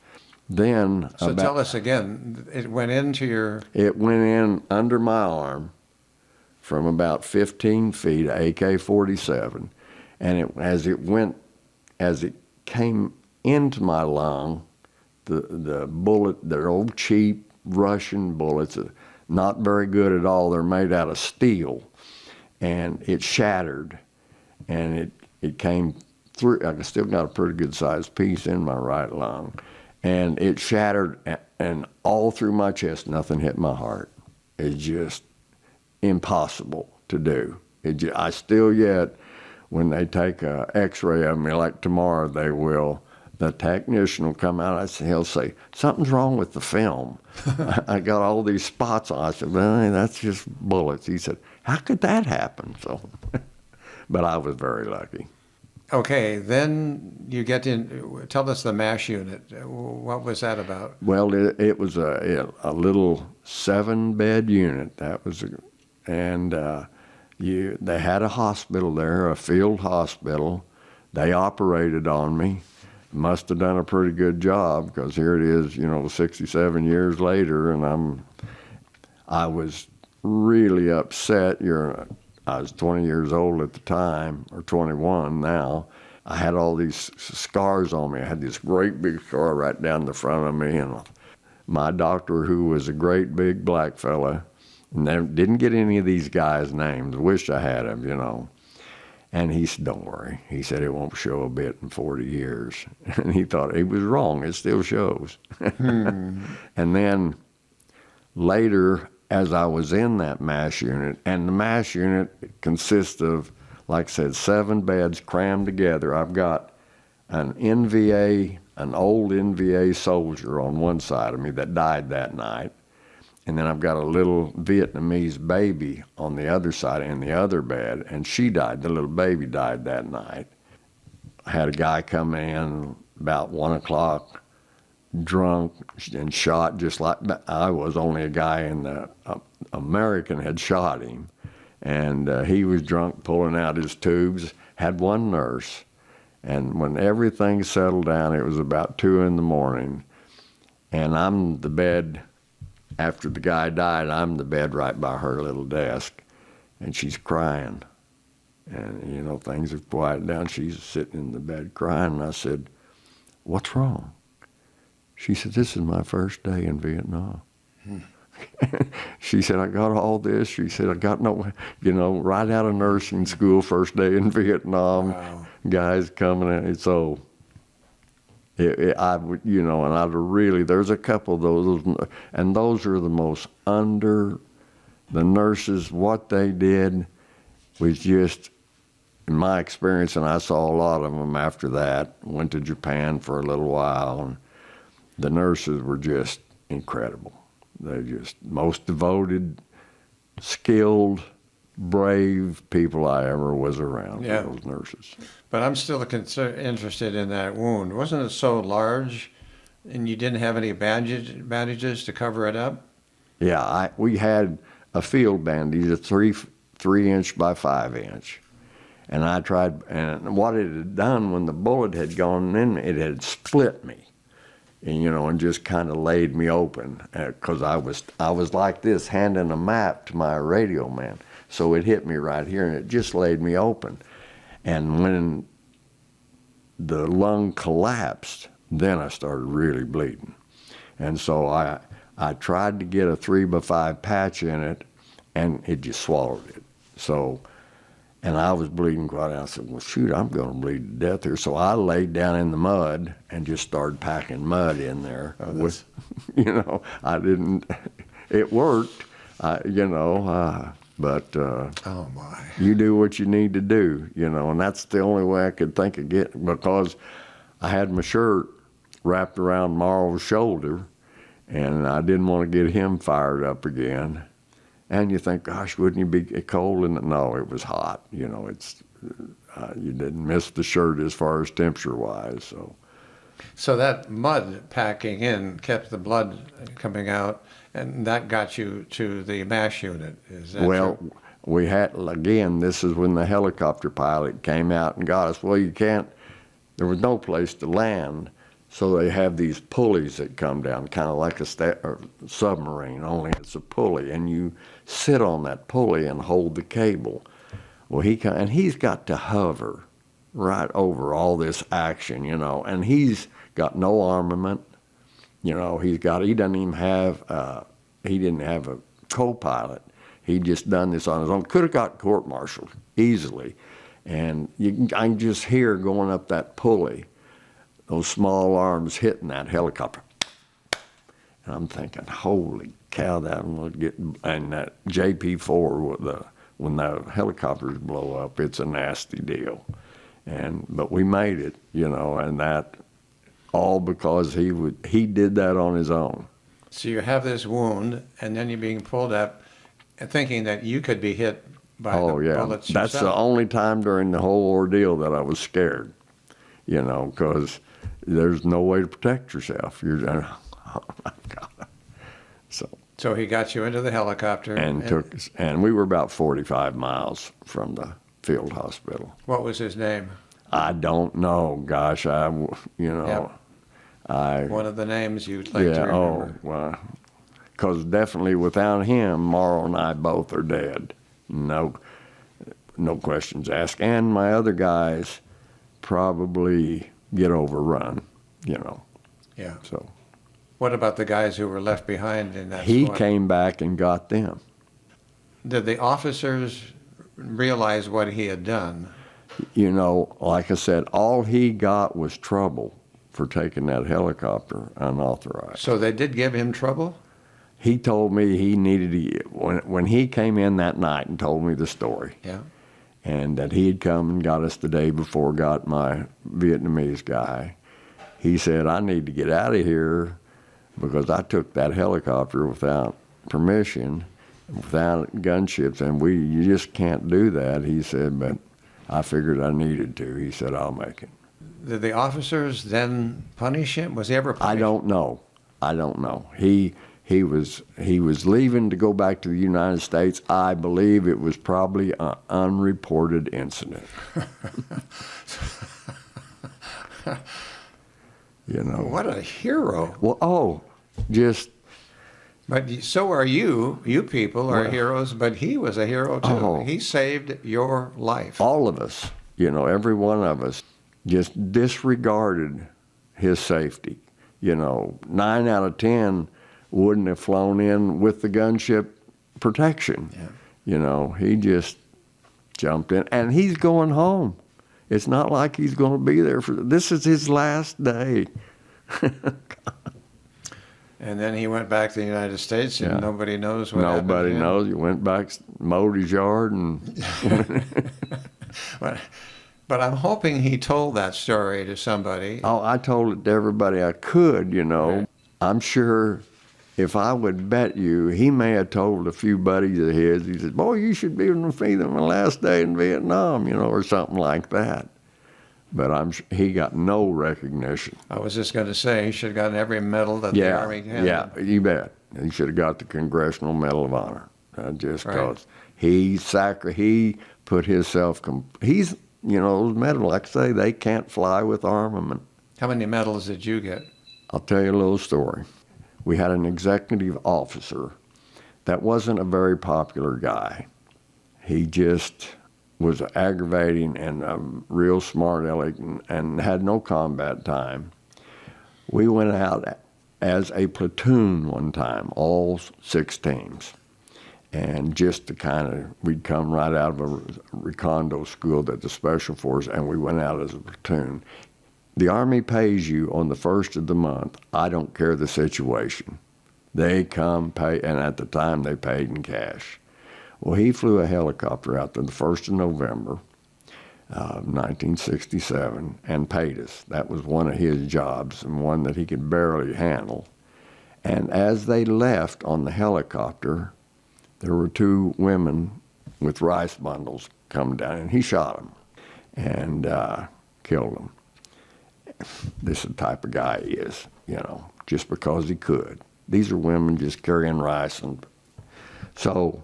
Then, so tell us again, it went into your... It went in under my arm from about 15 feet, AK-47, and as it came into my lung, the bullet, they're old cheap Russian bullets, not very good at all. They're made out of steel, and it shattered, and it came through. I still got a pretty good sized piece in my right lung, and it shattered, and all through my chest, nothing hit my heart. It's just impossible to do. I still yet, when they take an X-ray of me, like tomorrow they will, the technician will come out, he'll say, something's wrong with the film. I got all these spots on. I said, well, that's just bullets. He said, how could that happen? So, but I was very lucky. Okay, then you get in, tell us the MASH unit. What was that about? Well, it was a little 7-bed unit. That was, they had a hospital there, a field hospital. They operated on me. Must have done a pretty good job, because here it is, 67 years later, and I was really upset. I was 20 years old at the time, or 21 now. I had all these scars on me. I had this great big scar right down the front of me, and my doctor, who was a great big black fella, didn't get any of these guys' names. Wish I had them, And he said, don't worry. He said, it won't show a bit in 40 years. And he thought he was wrong. It still shows. And then later, as I was in that MASH unit, and the MASH unit consists of like I said, 7 beds crammed together. I've got an old NVA soldier on one side of me that died that night. And then I've got a little Vietnamese baby on the other side in the other bed, and she died. The little baby died that night. I had a guy come in about 1 o'clock, drunk and shot just like I was, only a guy in the American had shot him. And he was drunk, pulling out his tubes, had one nurse. And when everything settled down, it was about 2 in the morning. And I'm the bed, after the guy died, I'm the bed right by her little desk. And she's crying. And, you know, things have quieted down. She's sitting in the bed crying. And I said, "What's wrong?" She said, "This is my first day in Vietnam." She said, "I got all this." She said, "I got no, you know, right out of nursing school, first day in Vietnam." Wow. Guys coming in. So I would, you know, and I'd really, there's a couple of those, and those are the most the nurses, what they did was just, in my experience, and I saw a lot of them after that, went to Japan for a little while, and the nurses were just incredible. They're just most devoted, skilled, brave people I ever was around. Yeah. Those nurses. But I'm still interested in that wound. Wasn't it so large, and you didn't have any bandages to cover it up? Yeah, we had a field bandage, a 3-inch by 5-inch, and I tried. And what it had done when the bullet had gone in, it had split me. And, you know, and just kind of laid me open, because I was like this, handing a map to my radio man. So it hit me right here, and it just laid me open. And when the lung collapsed, then I started really bleeding. And so I tried to get a 3x5 patch in it, and it just swallowed it. So, and I was bleeding quite out. I said, "Well, shoot, I'm going to bleed to death here." So I laid down in the mud and just started packing mud in there. With, you know, it worked, you know, but oh my. You do what you need to do, you know, and that's the only way I could think of getting, because I had my shirt wrapped around Marl's shoulder, and I didn't want to get him fired up again. And you think, gosh, wouldn't you be cold? And no, it was hot. You know, it's you didn't miss the shirt as far as temperature-wise. So that mud packing in kept the blood coming out, and that got you to the MASH unit. Is that well, true? We had, again, this is when the helicopter pilot came out and got us. Well, you can't, there was no place to land. So they have these pulleys that come down, kind of like a submarine, only it's a pulley, and you sit on that pulley and hold the cable. Well, he's got to hover right over all this action, you know, and he's got no armament, you know. He didn't even have, he didn't have a co-pilot. He just done this on his own. Could have got court-martialed easily, and I can just hear going up that pulley, those small arms hitting that helicopter. And I'm thinking, holy cow, that one would get, and that JP-4, when the helicopters blow up, it's a nasty deal. But we made it, you know, and that all because he did that on his own. So you have this wound, and then you're being pulled up and thinking that you could be hit by the bullets yourself. That's the only time during the whole ordeal that I was scared, you know, because there's no way to protect yourself. You're, oh my God. So he got you into the helicopter. And we were about 45 miles from the field hospital. What was his name? I don't know. Gosh, you know. Yep. One of the names you'd like to remember. Oh, well, because definitely without him, Marl and I both are dead. No questions asked. And my other guys probably get overrun, you know. Yeah. So. What about the guys who were left behind in that He squad? came back and got them. Did the officers realize what he had done? You know, like I said, all he got was trouble for taking that helicopter unauthorized. So they did give him trouble? He told me he needed to, when he came in that night and told me the story. Yeah. and that he had come and got us the day before, got my Vietnamese guy. He said, I need to get out of here because I took that helicopter without permission, without gunships, and you just can't do that. He said, but I figured I needed to. He said, I'll make it. Did the officers then punish him? Was he ever punished? I don't know. He was leaving to go back to the United States. I believe it was probably an unreported incident. You know. What a hero. Well, just. But so are you. You people are heroes, but he was a hero too. Oh. He saved your life. All of us, every one of us, just disregarded his safety. 9 out of 10 wouldn't have flown in with the gunship protection. Yeah. He just jumped in, and he's going home. It's not like he's going to be there this is his last day. And then he went back to the United States, and nobody knows what happened. Nobody knows. He went back, mowed his yard, and. But I'm hoping he told that story to somebody. Oh, I told it to everybody I could, Right. I'm sure if I would bet you, he may have told a few buddies of his. He said, boy, you should be with me on my last day in Vietnam, or something like that. But he got no recognition. I was just going to say, he should have gotten every medal that the Army had. Yeah, you bet. He should have got the Congressional Medal of Honor, just because Right. he put himself. Those medals, like I say, they can't fly with armament. How many medals did you get? I'll tell you a little story. We had an executive officer that wasn't a very popular guy. He just was aggravating and a real smart aleck and had no combat time. We went out as a platoon one time, all 6 teams. And just to we'd come right out of a recondo school at the Special Force, and we went out as a platoon. The Army pays you on the 1st of the month. I don't care the situation. They come pay, and at the time they paid in cash. Well, he flew a helicopter out there the 1st of November, 1967, and paid us. That was one of his jobs, and one that he could barely handle. And as they left on the helicopter, there were 2 women with rice bundles coming down, and he shot them and killed them. This is the type of guy he is, just because he could. These are women just carrying rice. And so,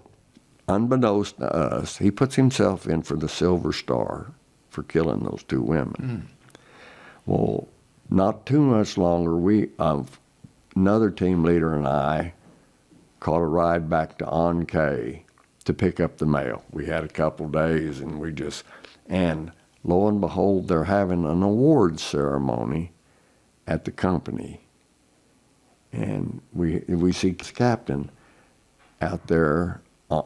unbeknownst to us, he puts himself in for the Silver Star for killing those 2 women. Well, not too much longer, another team leader and I caught a ride back to An Khe to pick up the mail. We had a couple days, and lo and behold, they're having an awards ceremony at the company. And we see the captain out there.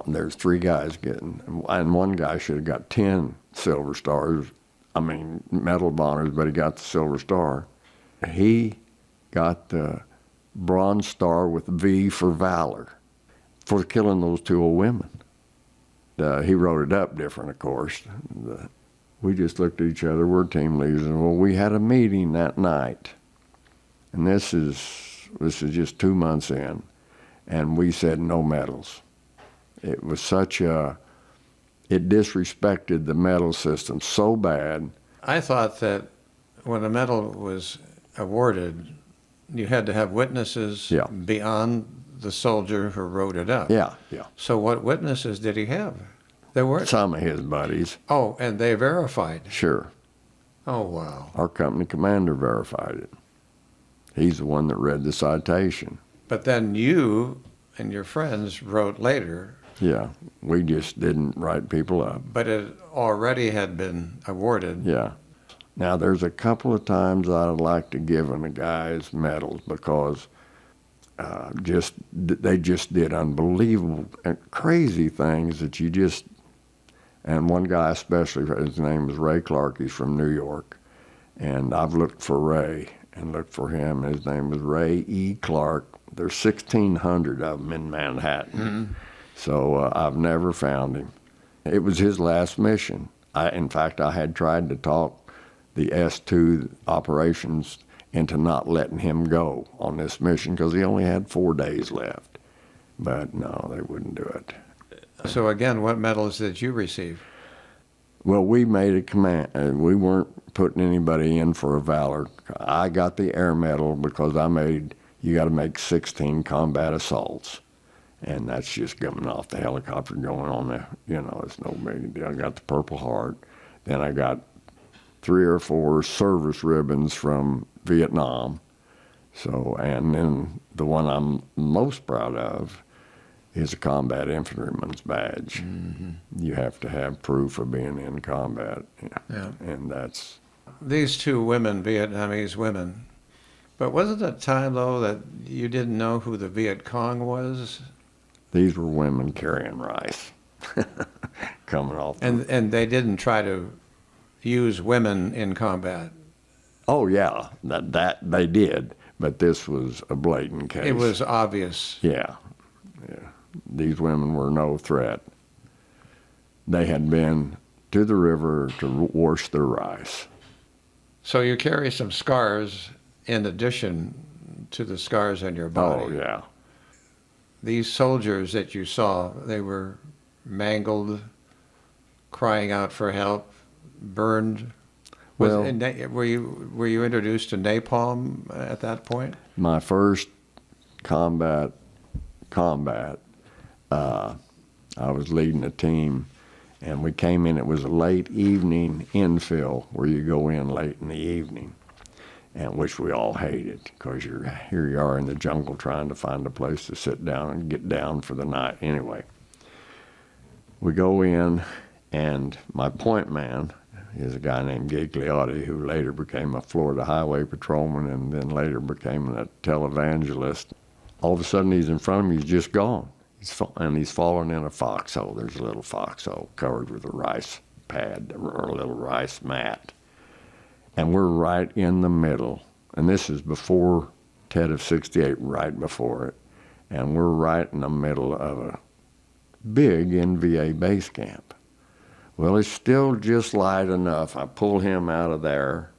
There's 3 guys getting, and one guy should have got 10 Silver Stars, Medal of Honors, but he got the Silver Star. He got the Bronze Star with V for valor for killing those 2 old women. He wrote it up different, of course. We just looked at each other. We're team leaders, and we had a meeting that night, and this is just 2 months in, and we said no medals. It was it disrespected the medal system so bad. I thought that when a medal was awarded, you had to have witnesses beyond the soldier who wrote it up. Yeah. So what witnesses did he have? There were some of his buddies. Oh, and they verified. Sure. Oh, wow. Our company commander verified it. He's the one that read the citation. But then you and your friends wrote later. Yeah, we just didn't write people up. But it already had been awarded. Yeah. Now, there's a couple of times I'd like to give them the guys medals because they just did unbelievable and crazy things that you just, and one guy especially, his name is Ray Clark, he's from New York, and I've looked for Ray and looked for him. His name is Ray E. Clark. There's 1,600 of them in Manhattan. Mm-hmm. So I've never found him. It was his last mission. In fact, I had tried to talk the S2 operations into not letting him go on this mission because he only had 4 days left. But no, they wouldn't do it. So again, what medals did you receive? Well, we made a command. We weren't putting anybody in for a valor. I got the Air Medal because you got to make 16 combat assaults. And that's just coming off the helicopter going on there. It's no big deal. I got the Purple Heart. Then I got 3 or 4 service ribbons from Vietnam. And then the one I'm most proud of is a combat infantryman's badge. Mm-hmm. You have to have proof of being in combat. Yeah. And that's... These 2 women, Vietnamese women, but wasn't it a time, though, that you didn't know who the Viet Cong was? These were women carrying rice coming off. And they didn't try to use women in combat. Oh, yeah, that they did, but this was a blatant case. It was obvious. Yeah. These women were no threat. They had been to the river to wash their rice. So you carry some scars in addition to the scars on your body. Oh, yeah. These soldiers that you saw, they were mangled, crying out for help, burned. Well, Were you introduced to napalm at that point? My first combat, I was leading a team, and we came in. It was a late evening infill where you go in late in the evening, and which we all hated because here you are in the jungle trying to find a place to sit down and get down for the night. Anyway, we go in, and my point man is a guy named Gigliotti, who later became a Florida highway patrolman and then later became a televangelist. All of a sudden, he's in front of me. He's just gone. He's fallen in a foxhole. There's a little foxhole covered with a rice pad or a little rice mat. And we're right in the middle. And this is before Tet of 68, right before it. And we're right in the middle of a big NVA base camp. Well, it's still just light enough. I pull him out of there.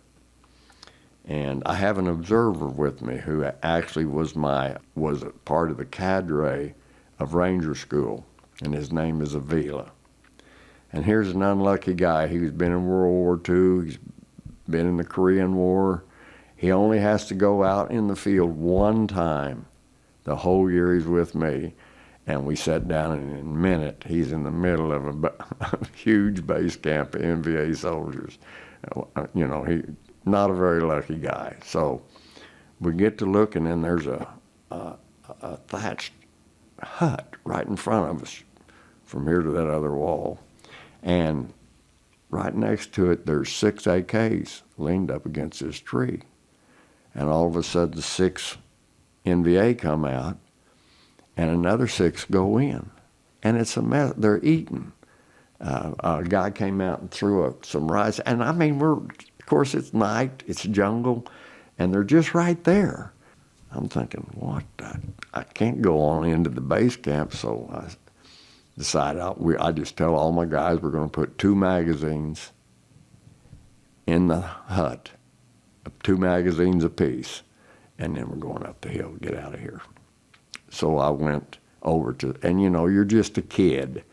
And I have an observer with me who actually was a part of the cadre of Ranger School, and his name is Avila. And here's an unlucky guy. He's been in World War II. He's been in the Korean War. He only has to go out in the field one time the whole year he's with me. And we sat down, and in a minute, he's in the middle of a huge base camp of NVA soldiers. He not a very lucky guy. So we get to looking, and there's a thatched hut right in front of us from here to that other wall. And right next to it, there's 6 AKs leaned up against this tree. And all of a sudden, the 6 NVA come out, and another 6 go in. And it's a mess. They're eating. A guy came out and threw up some rice. And I mean, of course, it's night, it's jungle, and they're just right there. I'm thinking, what? I can't go on into the base camp, so I decided I just tell all my guys we're going to put 2 magazines in the hut, 2 magazines apiece, and then we're going up the hill to get out of here. So I went over to, and you're just a kid,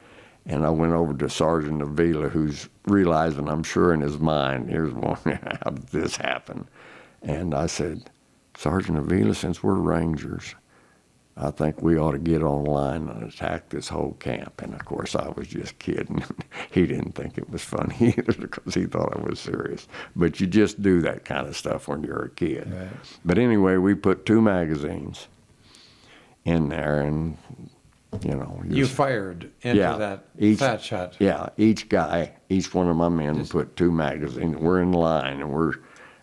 and I went over to Sergeant Avila, who's realizing, I'm sure in his mind, here's one, how did this happen? And I said, Sergeant Avila, since we're Rangers, I think we ought to get online and attack this whole camp. And of course, I was just kidding. He didn't think it was funny either because he thought I was serious. But you just do that kind of stuff when you're a kid. Right. But anyway, we put 2 magazines in there, and you fired into that thatch hut. Yeah, each one of my men put 2 magazines. We're in line, and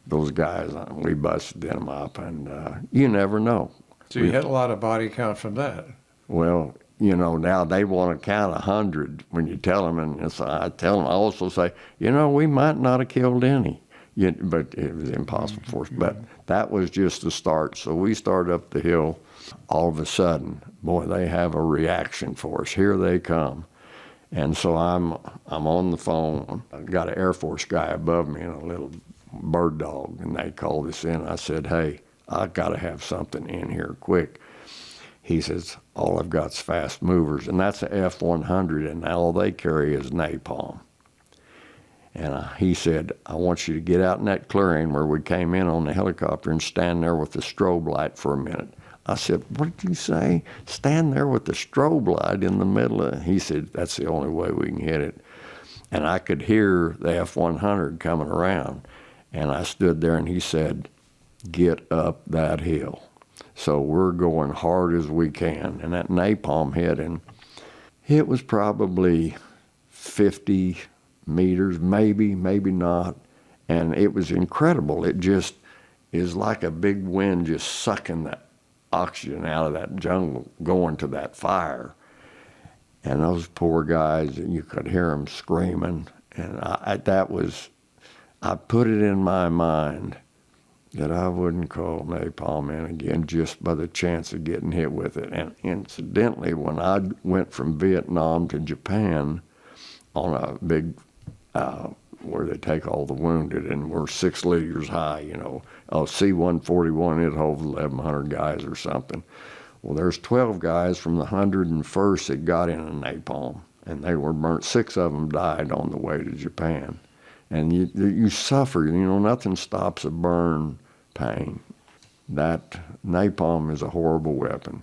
those guys, we busted them up, and you never know. So you had a lot of body count from that. Well, now they want to count 100 when you tell them, and so I tell them, I also say, we might not have killed any, but it was impossible for us. But that was just the start. So we start up the hill. All of a sudden, boy, they have a reaction for us. Here they come. And so I'm on the phone. I got an Air Force guy above me and a little bird dog, and they called us in. I said, hey, I got to have something in here quick. He says, all I've got's fast movers, and that's an F-100, and all they carry is napalm. And he said, I want you to get out in that clearing where we came in on the helicopter and stand there with the strobe light for a minute. I said, what did you say? Stand there with the strobe light in the middle of it? He said, that's the only way we can hit it. And I could hear the F-100 coming around. And I stood there and he said, get up that hill. So we're going hard as we can. And that napalm hit, and it was probably 50 meters, maybe not. And it was incredible. It just is like a big wind just sucking that oxygen out of that jungle, going to that fire. And those poor guys, you could hear them screaming. And I put it in my mind that I wouldn't call napalm in again just by the chance of getting hit with it. And incidentally, when I went from Vietnam to Japan on a big, where they take all the wounded, and we're 6 liters high, C-141, it holds 1,100 guys or something. Well, there's 12 guys from the 101st that got in a napalm, and they were burnt. 6 of them died on the way to Japan. And you suffer, nothing stops a burn pain. That napalm is a horrible weapon.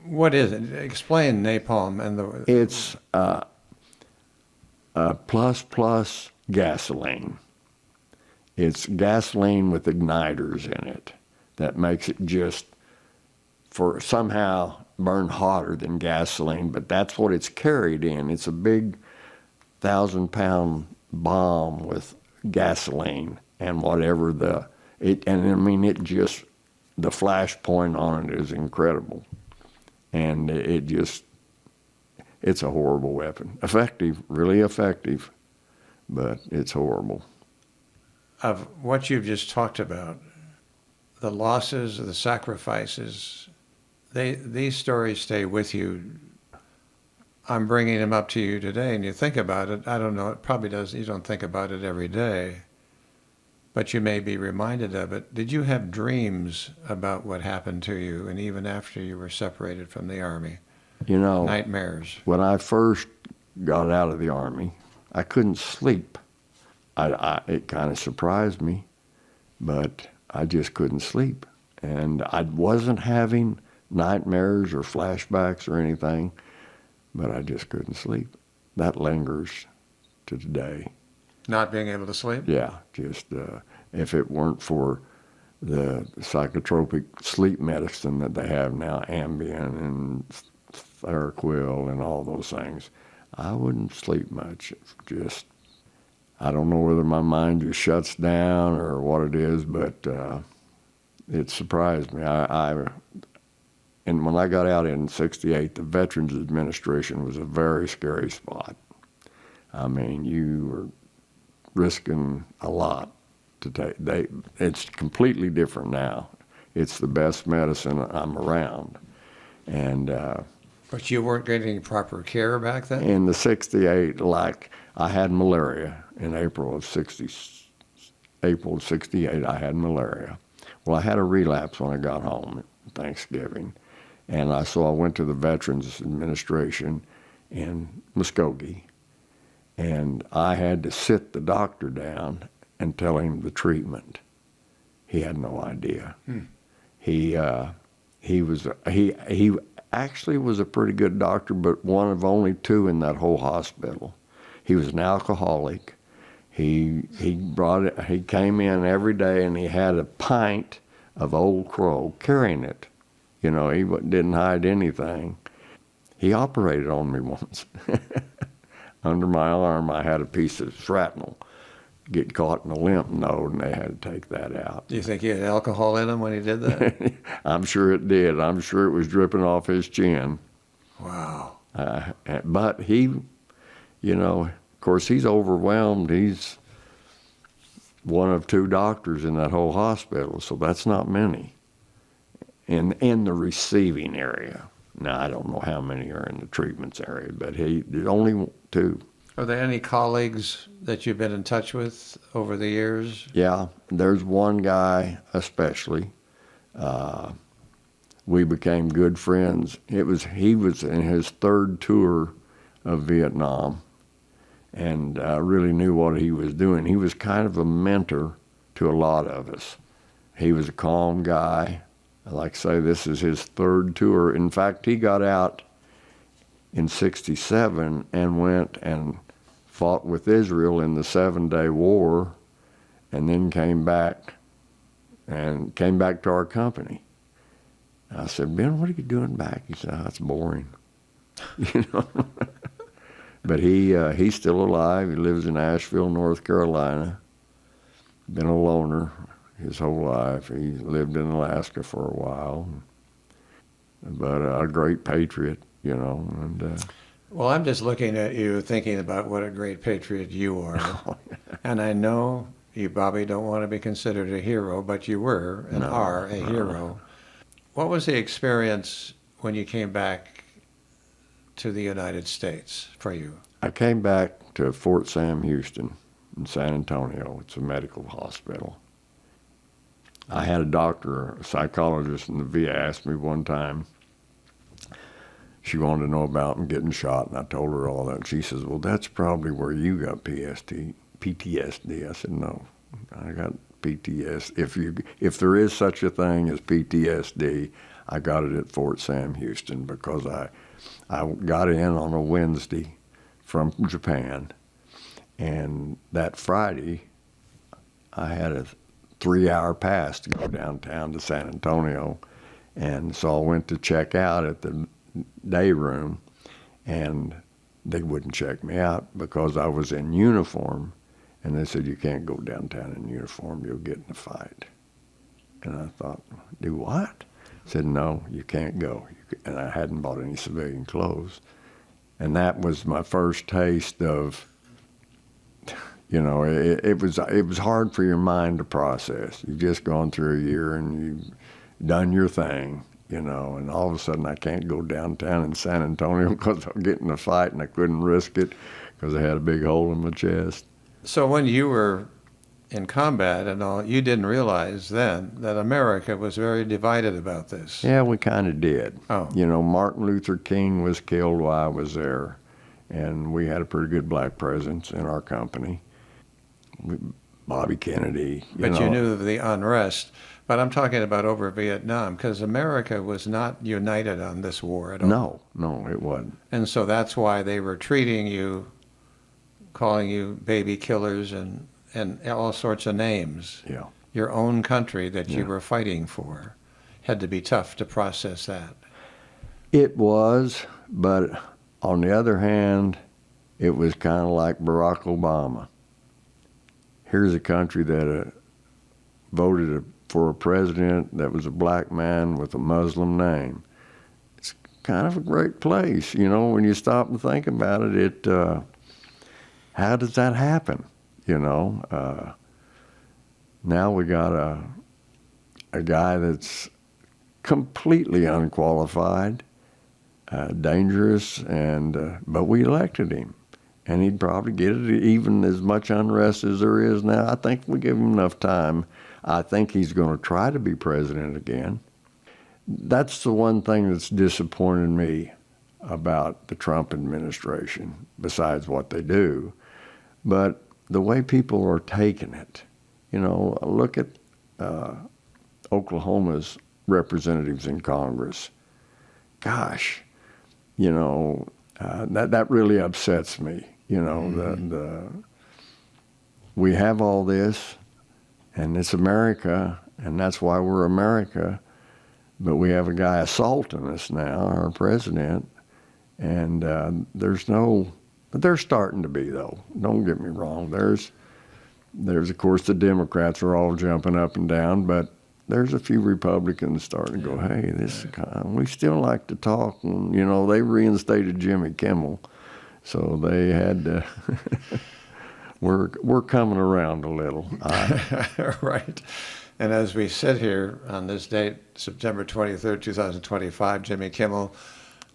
What is it? Explain napalm and It's plus gasoline. It's gasoline with igniters in it that makes it just for somehow burn hotter than gasoline, but that's what it's carried in. It's a big 1,000-pound bomb with gasoline and whatever the flash point on it is incredible. And it's a horrible weapon. Effective, really effective, but it's horrible. Of what you've just talked about, the losses, the sacrifices, these stories stay with you. I'm bringing them up to you today, and you think about it. I don't know, it probably does. You don't think about it every day, but you may be reminded of it. Did you have dreams about what happened to you, and even after you were separated from the Army? Nightmares. When I first got out of the Army, I couldn't sleep. It kind of surprised me, but I just couldn't sleep. And I wasn't having nightmares or flashbacks or anything, but I just couldn't sleep. That lingers to today. Not being able to sleep? Yeah, just if it weren't for the psychotropic sleep medicine that they have now, Ambien and Seroquel and all those things, I wouldn't sleep much. It's just, I don't know whether my mind just shuts down or what it is, but it surprised me. And when I got out in '68, the Veterans Administration was a very scary spot. I mean, you were risking a lot to take. It's completely different now. It's the best medicine I'm around. And but you weren't getting proper care back then? In the '68, I had malaria in April of '68, I had malaria. Well, I had a relapse when I got home at Thanksgiving. And so I went to the Veterans Administration in Muskogee, and I had to sit the doctor down and tell him the treatment. He had no idea. He actually was a pretty good doctor, but one of only 2 in that whole hospital. He was an alcoholic. He came in every day and he had a pint of Old Crow, carrying it. He didn't hide anything. He operated on me once. Under my arm, I had a piece of shrapnel get caught in a lymph node, and they had to take that out. Do you think he had alcohol in him when he did that? I'm sure it did. I'm sure it was dripping off his chin. Wow. But he, of course, he's overwhelmed. He's one of 2 doctors in that whole hospital, so that's not many. In the receiving area. Now, I don't know how many are in the treatments area, but there's only too. Are there any colleagues that you've been in touch with over the years? Yeah, there's one guy especially. We became good friends. He was in his third tour of Vietnam, and really knew what he was doing. He was kind of a mentor to a lot of us. He was a calm guy. Like I say, this is his third tour. In fact, he got out in '67 and went and fought with Israel in the 7-Day War, and then came back to our company. I said, Ben, what are you doing back? He said, it's boring. You know. But he's still alive. He lives in Asheville, North Carolina. Been a loner his whole life. He lived in Alaska for a while. But a great patriot, you know. And well, I'm just looking at you thinking about what a great patriot you are. And I know you probably don't want to be considered a hero, but you were and are a hero. What was the experience when you came back to the United States for you? I came back to Fort Sam Houston in San Antonio. It's a medical hospital. I had a doctor, a psychologist in the VA, asked me one time. She wanted to know about me getting shot, and I told her all that. And she says, well, that's probably where you got PTSD. I said, no, I got PTSD. If there is such a thing as PTSD, I got it at Fort Sam Houston because I got in on a Wednesday from Japan, and that Friday I had a 3-hour pass to go downtown to San Antonio, and so I went to check out at the day room, and they wouldn't check me out because I was in uniform, and they said, you can't go downtown in uniform, you'll get in a fight. And I thought, do what? I said, no, you can't go. And I hadn't bought any civilian clothes. And that was my first taste of, you know, it was hard for your mind to process. You've just gone through a year and you've done your thing, you know, and all of a sudden I can't go downtown in San Antonio because I'll get in a fight, and I couldn't risk it because I had a big hole in my chest. So when you were in combat and all, you didn't realize then that America was very divided about this. Yeah, we kind of did. Oh. You know, Martin Luther King was killed while I was there, and we had a pretty good black presence in our company. Bobby Kennedy. But you knew of the unrest. But I'm talking about over Vietnam, because America was not united on this war at all. No, it wasn't. And so that's why they were treating you, calling you baby killers and all sorts of names. Yeah. Your own country that you were fighting for had to be tough to process that. It was, but on the other hand, it was kind of like Barack Obama. Here's a country that voted for a president that was a black man with a Muslim name. It's kind of a great place, you know, when you stop and think about it. How does that happen? You know, now we got a guy that's completely unqualified, dangerous, and but we elected him, and he'd probably get it even as much unrest as there is now. I think we give him enough time. I think he's going to try to be president again. That's the one thing that's disappointed me about the Trump administration, besides what they do. But the way people are taking it, you know, look at Oklahoma's representatives in Congress. Gosh, you know, that really upsets me. You know, we have all this, and it's America, and that's why we're America. But we have a guy assaulting us now, our president, and but they're starting to be, though. Don't get me wrong. There's of course, the Democrats are all jumping up and down, but there's a few Republicans starting to go, hey, we still like to talk. And, you know, they reinstated Jimmy Kimmel, so they had to, we're coming around a little. Right. And as we sit here on this date, September 23rd, 2025, Jimmy Kimmel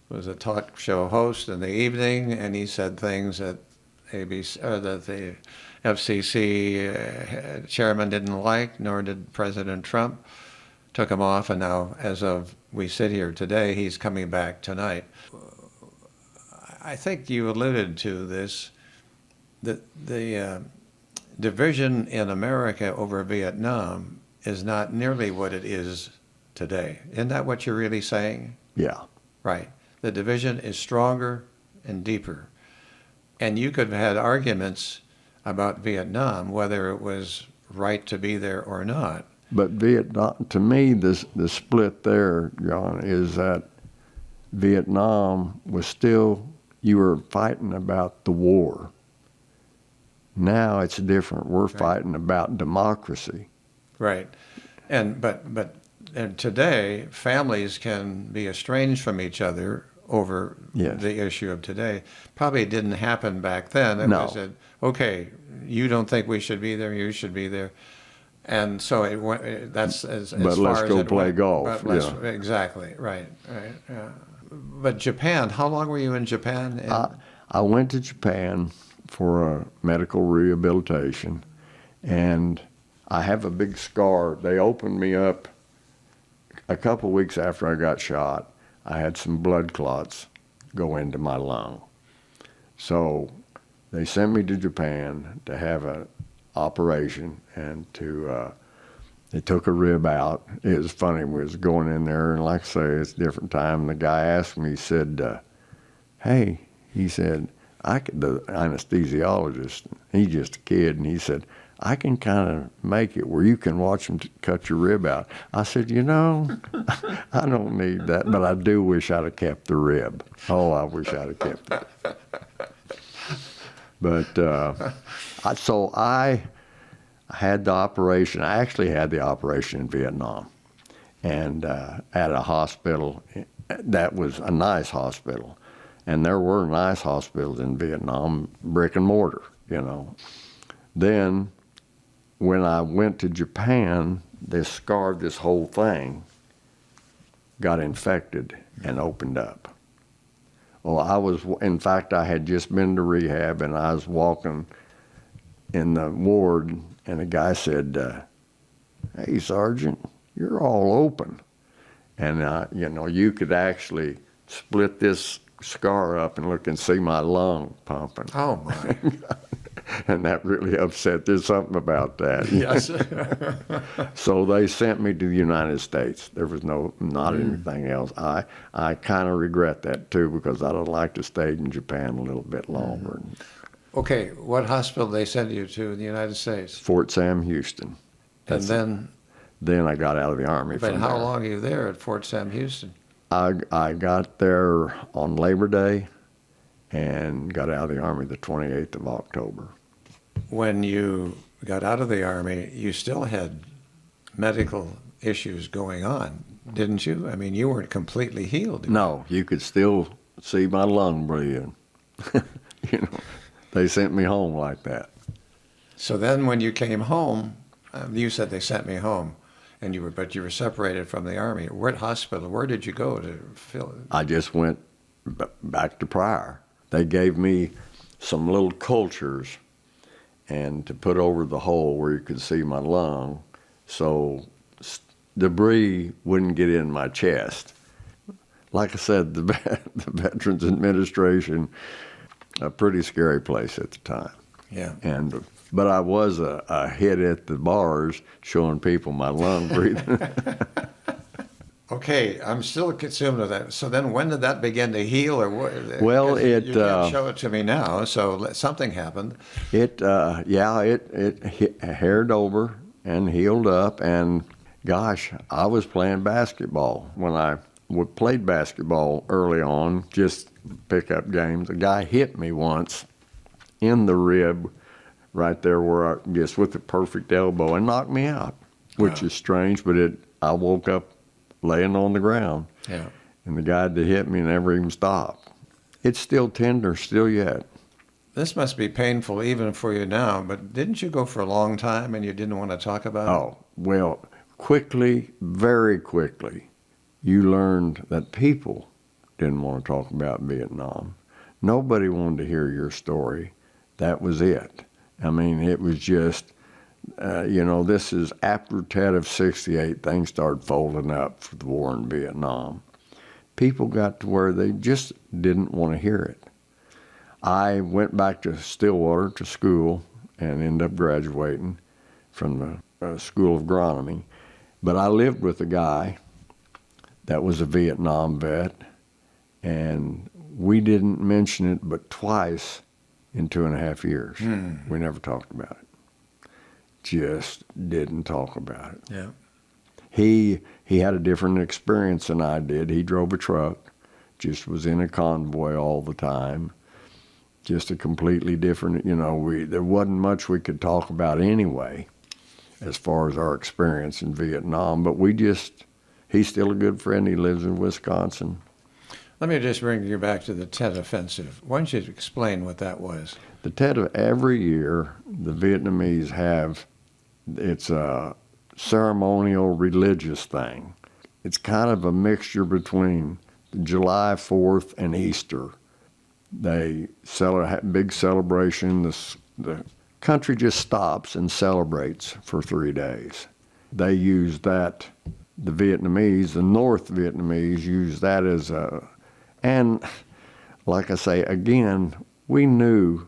was a talk show host in the evening, and he said things that that the FCC chairman didn't like, nor did President Trump. Took him off, and now, as of we sit here today, he's coming back tonight. I think you alluded to this, that the division in America over Vietnam is not nearly what it is today. Isn't that what you're really saying? Yeah. Right. The division is stronger and deeper. And you could have had arguments about Vietnam, whether it was right to be there or not. But Vietnam, to me, the split there, John, is that Vietnam was still, you were fighting about the war. Now it's different. We're fighting about democracy. Right. But today, families can be estranged from each other over the issue of today. Probably didn't happen back then. It was said, okay, you don't think we should be there, you should be there. And so that's as far as let's go play golf. Exactly, right. Yeah. But Japan, how long were you in Japan? I went to Japan for a medical rehabilitation, and I have a big scar. They opened me up a couple weeks after I got shot. I had some blood clots go into my lung. So they sent me to Japan to have an operation, and they took a rib out. It was funny, we was going in there, and like I say, it's a different time. And the guy asked me, he said, hey, he said, the anesthesiologist, he's just a kid, and he said, I can kind of make it where you can watch them cut your rib out. I said, I don't need that, but I do wish I'd have kept the rib. Oh, I wish I'd have kept it. But so I had the operation. I actually had the operation in Vietnam, and at a hospital that was a nice hospital. And there were nice hospitals in Vietnam, brick and mortar, Then when I went to Japan, this scar, this whole thing, got infected and opened up. Well, in fact, I had just been to rehab, and I was walking in the ward, and the guy said, hey, Sergeant, you're all open. And, you could actually split this scar up and look and see my lung pumping. Oh, my. And that really upset. There's something about that. Yes. So they sent me to the United States. There was not anything else. I kind of regret that too, because I'd have liked to stay in Japan a little bit longer. Okay, what hospital they sent you to in the United States? Fort Sam Houston. And then I got out of the Army. But how long are you there at Fort Sam Houston? I got there on Labor Day and got out of the Army the 28th of October. When you got out of the Army, you still had medical issues going on, didn't you? I mean, you weren't completely healed. No, you could still see my lung breathing. They sent me home like that. So then when you came home, you said they sent me home, but you were separated from the Army. What hospital? Where did you go to fill it? I just went back to Pryor. They gave me some little cultures and to put over the hole where you could see my lung, so debris wouldn't get in my chest. Like I said, the Veterans Administration, a pretty scary place at the time. Yeah. But I was a hit at the bars showing people my lung breathing. Okay, I'm still consumed with that. So then when did that begin to heal? Or what? Well, you can't show it to me now, so something happened. It haired over and healed up, and gosh, I was playing basketball. When I played basketball early on, just pickup games, a guy hit me once in the rib right there where just with the perfect elbow and knocked me out, which is strange, but I woke up laying on the ground. Yeah. And the guy that hit me never even stopped. It's still tender, still yet. This must be painful even for you now, but didn't you go for a long time and you didn't want to talk about it? Oh, well, quickly, very quickly, you learned that people didn't want to talk about Vietnam. Nobody wanted to hear your story. That was it. I mean, it was just, this is after Tet of 68, things started folding up for the war in Vietnam. People got to where they just didn't want to hear it. I went back to Stillwater to school and ended up graduating from the School of Agronomy. But I lived with a guy that was a Vietnam vet, and we didn't mention it but twice in 2.5 years. We never talked about it. Just didn't talk about it. Yeah. He had a different experience than I did. He drove a truck, just was in a convoy all the time. Just a completely different, there wasn't much we could talk about anyway as far as our experience in Vietnam, but he's still a good friend. He lives in Wisconsin. Let me just bring you back to the Tet Offensive. Why don't you explain what that was? The Tet, every year, the Vietnamese it's a ceremonial religious thing. It's kind of a mixture between July 4th and Easter. They have a big celebration. The country just stops and celebrates for 3 days. They use that, the North Vietnamese use that as and like I say, again, we knew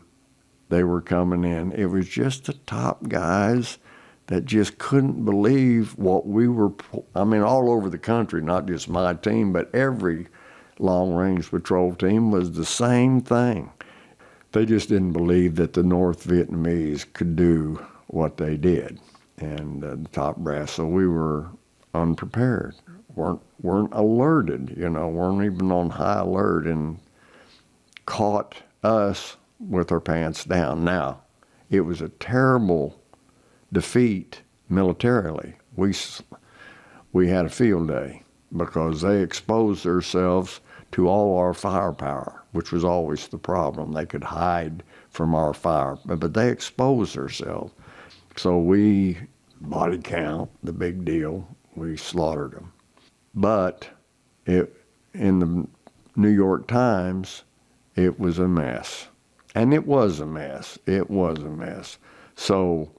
they were coming in. It was just the top guys that just couldn't believe what we were, all over the country, not just my team, but every long-range patrol team was the same thing. They just didn't believe that the North Vietnamese could do what they did, and the top brass. So we were unprepared, weren't alerted, weren't even on high alert, and caught us with our pants down. Now, it was a terrible defeat militarily. We had a field day because they exposed themselves to all our firepower, which was always the problem. They could hide from our fire, but they exposed themselves. So we, body count, the big deal, we slaughtered them. But in the New York Times, it was a mess. And it was a mess. It was a mess. So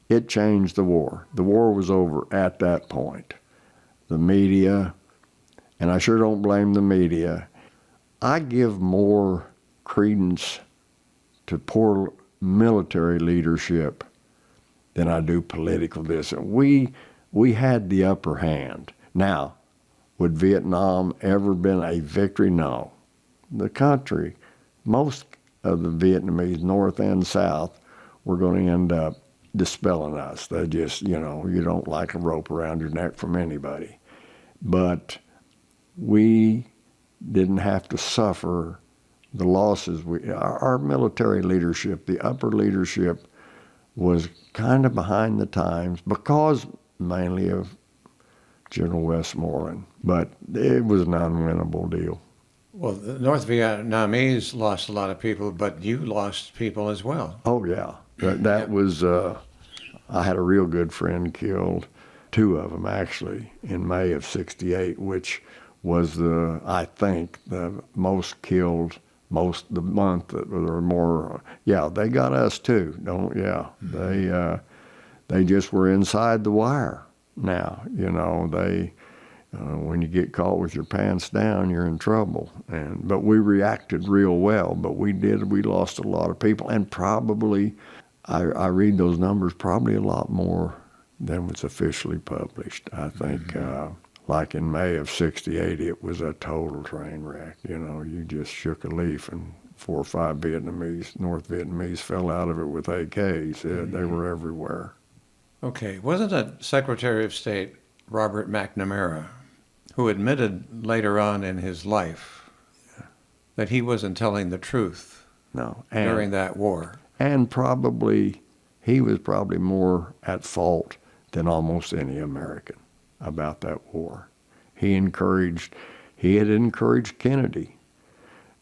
it changed the war. The war was over at that point. The media, and I sure don't blame the media, I give more credence to poor military leadership than I do political discipline. We had the upper hand. Now, would Vietnam ever been a victory? No. The country, most of the Vietnamese, North and South, were going to end up dispelling us. They just, you don't like a rope around your neck from anybody. But we didn't have to suffer the losses. Our military leadership, the upper leadership, was kind of behind the times because mainly of General Westmoreland. But it was an unwinnable deal. Well, the North Vietnamese lost a lot of people, but you lost people as well. Oh, yeah. That was, I had a real good friend killed, 2 of them actually, in May of 68, which was I think, the most killed, the month that were more, they got us too. Mm-hmm. They just were inside the wire now, when you get caught with your pants down, you're in trouble. But we reacted real well, but we lost a lot of people, and probably, I read those numbers, probably a lot more than was officially published. I think, mm-hmm. Like in May of 68, it was a total train wreck. You just shook a leaf and 4 or 5 North Vietnamese fell out of it with AKs. Mm-hmm. They were everywhere. Okay. Wasn't it Secretary of State Robert McNamara who admitted later on in his life that he wasn't telling the truth during that war? And he was probably more at fault than almost any American about that war. He had encouraged Kennedy,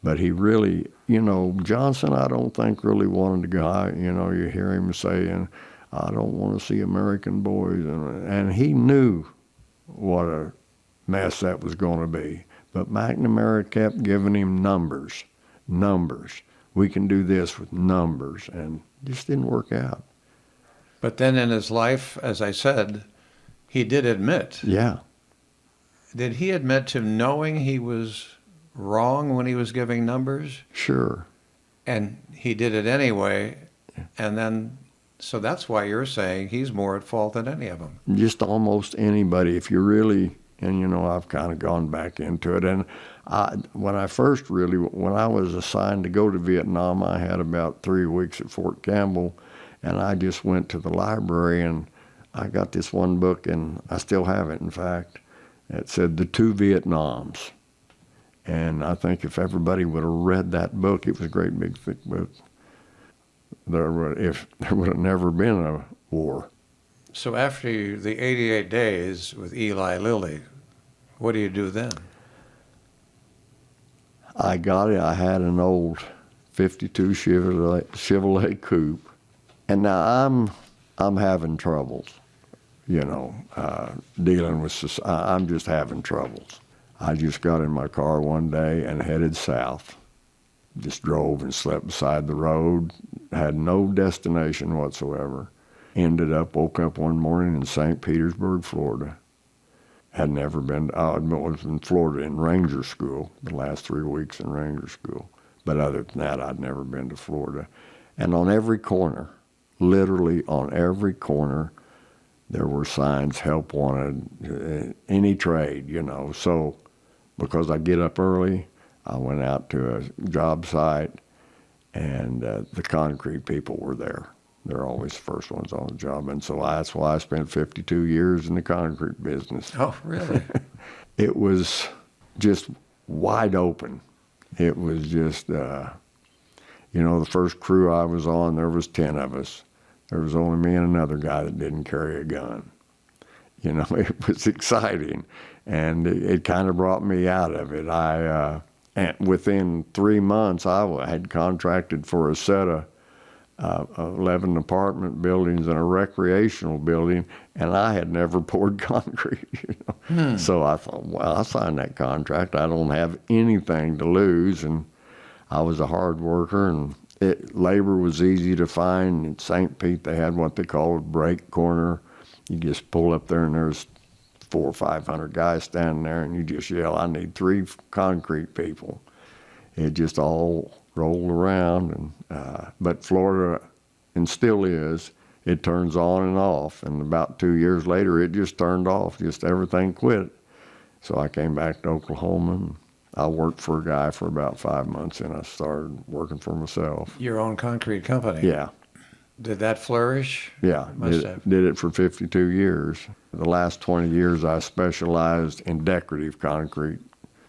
but he really, Johnson, I don't think really wanted to go. You hear him saying, I don't want to see American boys, and he knew what a mess that was going to be. But McNamara kept giving him numbers. We can do this with numbers, and it just didn't work out. But then in his life, as I said, he did admit. Yeah. Did he admit to knowing he was wrong when he was giving numbers? Sure. And he did it anyway, and then, so that's why you're saying he's more at fault than any of them. Just almost anybody, if you really, and you know, I've kind of gone back into it. And when I was assigned to go to Vietnam, I had about 3 weeks at Fort Campbell, and I just went to the library and I got this one book, and I still have it, in fact. It said The Two Vietnams. And I think if everybody would have read that book, it was a great big thick book, there would have never been a war. So after the 88 days with Eli Lilly, what do you do then? I got it. I had an old 52 Chevrolet coupe, and now I'm having troubles, dealing with. I'm just having troubles. I just got in my car one day and headed south. Just drove and slept beside the road. Had no destination whatsoever. Woke up one morning in St. Petersburg, Florida. Had never been, I was in Florida in Ranger School, the last 3 weeks in Ranger School. But other than that, I'd never been to Florida. And on every corner, literally on every corner, there were signs, help wanted, any trade, So because I get up early, I went out to a job site, and the concrete people were there. They're always the first ones on the job. And so that's why I spent 52 years in the concrete business. Oh, really? It was just wide open. It was just, the first crew I was on, there was 10 of us. There was only me and another guy that didn't carry a gun. It was exciting. And it kind of brought me out of it. And within 3 months, I had contracted for a set of 11 apartment buildings and a recreational building, and I had never poured concrete. So I thought, well, I'll sign that contract. I don't have anything to lose, and I was a hard worker, and labor was easy to find. In St. Pete, they had what they called a break corner. You just pull up there, and there's 400 or 500 guys standing there, and you just yell, I need 3 concrete people. It just all rolled around, and but Florida, and still is, it turns on and off, and about 2 years later it just turned off, just everything quit. So I came back to Oklahoma, and I worked for a guy for about 5 months, and I started working for myself. Your own concrete company? Yeah. Did that flourish? Yeah, did it for 52 years. The last 20 years I specialized in decorative concrete,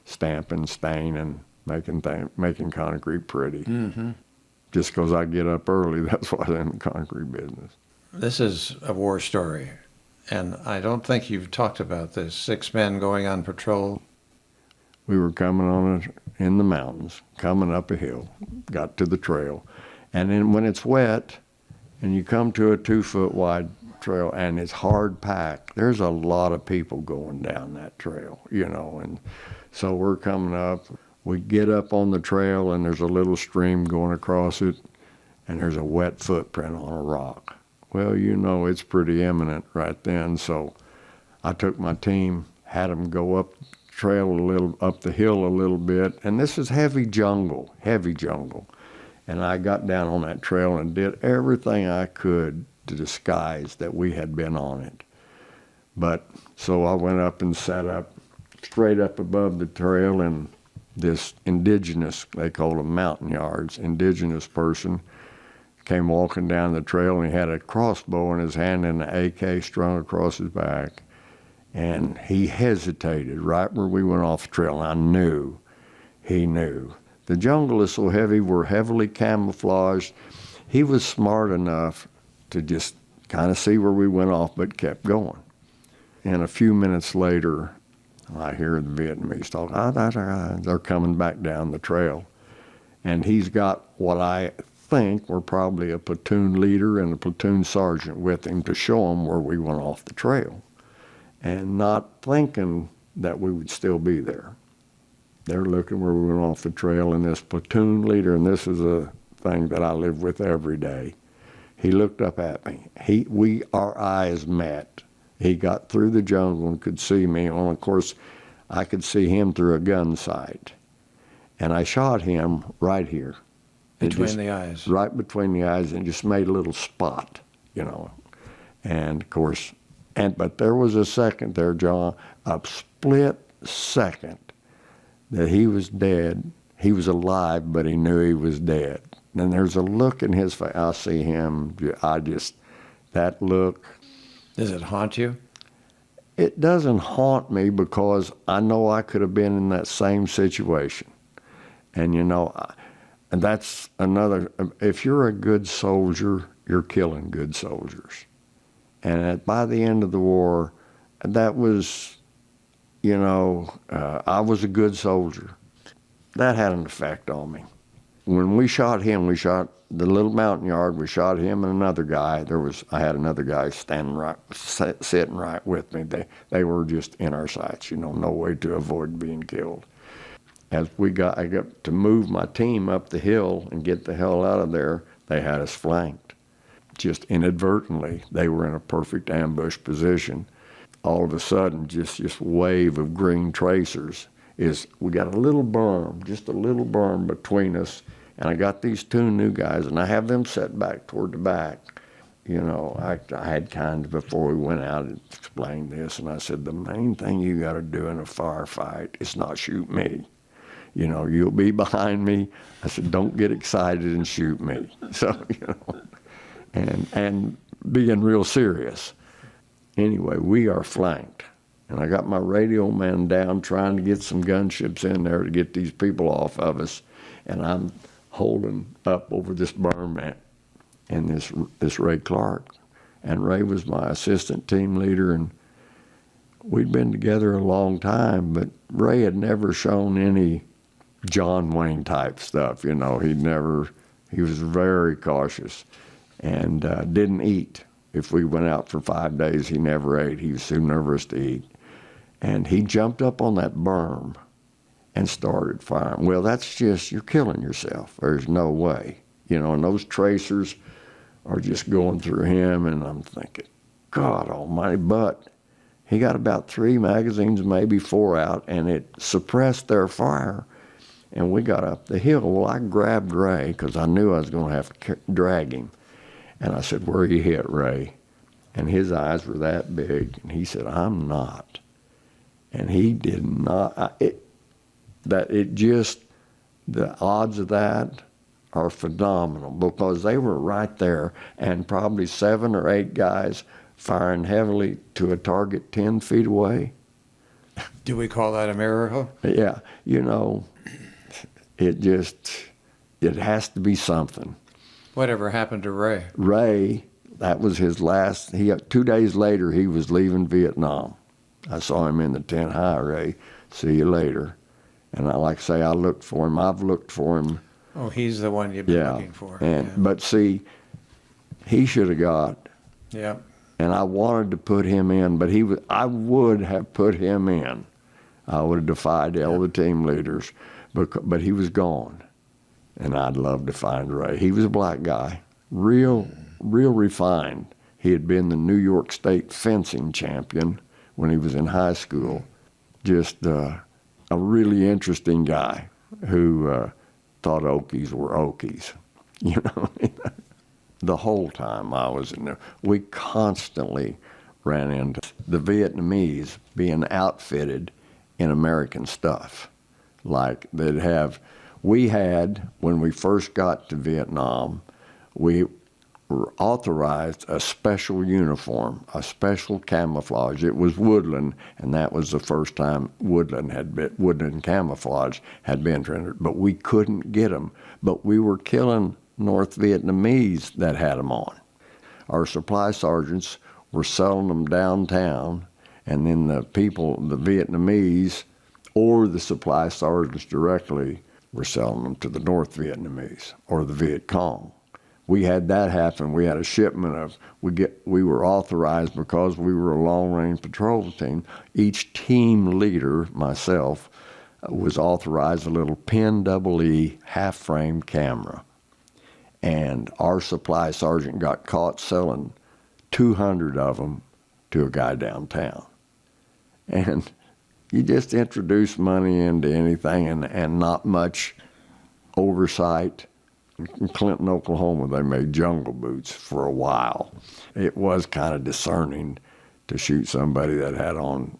stamping, staining, making concrete pretty. Mm-hmm. Just because I get up early, that's why I'm in the concrete business. This is a war story, and I don't think you've talked about this. 6 men going on patrol. We were coming in the mountains, coming up a hill, got to the trail, and then when it's wet, and you come to a 2-foot wide trail, and it's hard packed, there's a lot of people going down that trail, and so we're coming up. We get up on the trail, and there's a little stream going across it, and there's a wet footprint on a rock. Well, it's pretty imminent right then, so I took my team, had them go up the trail up the hill a little bit, and this is heavy jungle. And I got down on that trail and did everything I could to disguise that we had been on it. But so I went up and sat up straight up above the trail, and this indigenous, they call them mountain yards, indigenous person came walking down the trail, and he had a crossbow in his hand and an AK strung across his back. And he hesitated right where we went off the trail. I knew he knew. The jungle is so heavy, we're heavily camouflaged. He was smart enough to just kind of see where we went off, but kept going. And a few minutes later, I hear the Vietnamese talk. They're coming back down the trail. And he's got what I think were probably a platoon leader and a platoon sergeant with him to show him where we went off the trail. And not thinking that we would still be there. They're looking where we went off the trail, and this platoon leader, and this is a thing that I live with every day. He looked up at me. Our eyes met. He got through the jungle and could see me. Well, of course, I could see him through a gun sight. And I shot him right here. Between the eyes. Right between the eyes, and just made a little spot, And of course, but there was a second there, John, a split second that he was dead. He was alive, but he knew he was dead. And there's a look in his face. I see him. That look. Does it haunt you? It doesn't haunt me because I know I could have been in that same situation. And, and that's another, if you're a good soldier, you're killing good soldiers. And by the end of the war, that was, I was a good soldier. That had an effect on me. When we shot him, we shot the little mountain yard. We shot him and another guy. I had another guy sitting right with me. They were just in our sights, no way to avoid being killed. As I got to move my team up the hill and get the hell out of there, they had us flanked. Just inadvertently, they were in a perfect ambush position. All of a sudden, just this wave of green tracers we got a little berm, just a little berm between us. And I got these two new guys, and I have them set back toward the back. I had kind of, before we went out, explained this, and I said, the main thing you got to do in a firefight is not shoot me. You'll be behind me. I said, don't get excited and shoot me. So, and being real serious. Anyway, we are flanked. And I got my radio man down trying to get some gunships in there to get these people off of us. And I'm holding up over this berm and this Ray Clark. And Ray was my assistant team leader, and we'd been together a long time, but Ray had never shown any John Wayne type stuff, he was very cautious and didn't eat. If we went out for 5 days, he never ate. He was too nervous to eat. And he jumped up on that berm and started firing. Well, that's just, you're killing yourself. There's no way. And those tracers are just going through him, and I'm thinking, God almighty. But he got about 3 magazines, maybe 4 out, and it suppressed their fire. And we got up the hill. Well, I grabbed Ray because I knew I was going to have to drag him. And I said, where are you hit, Ray? And his eyes were that big. And he said, I'm not. And he did not. The odds of that are phenomenal because they were right there, and probably 7 or 8 guys firing heavily to a target 10 feet away. Do we call that a miracle? Yeah. It has to be something. Whatever happened to Ray? Ray, that was his last. 2 days later, he was leaving Vietnam. I saw him in the tent. Hi, Ray. See you later. And I looked for him. I've looked for him. Oh, he's the one you've been looking for. But see, he should have got. Yeah. And I wanted to put him in, but I would have put him in. I would have defied all the team leaders, but he was gone. And I'd love to find Ray. He was a black guy, real refined. He had been the New York State fencing champion when he was in high school. Just a really interesting guy who thought Okies were Okies. The whole time I was in there, we constantly ran into the Vietnamese being outfitted in American stuff. Like we had, when we first got to Vietnam, we were authorized a special uniform, a special camouflage. It was woodland, and that was the first time woodland camouflage had been rendered, but we couldn't get them. But we were killing North Vietnamese that had them on. Our supply sergeants were selling them downtown, and then the Vietnamese, or the supply sergeants directly, were selling them to the North Vietnamese or the Viet Cong. We had that happen. We had a shipment of, we were authorized because we were a long-range patrol team. Each team leader, myself, was authorized a little PNEE half-frame camera. And our supply sergeant got caught selling 200 of them to a guy downtown. And you just introduce money into anything and not much oversight. In Clinton, Oklahoma, they made jungle boots for a while. It was kind of discerning to shoot somebody that had on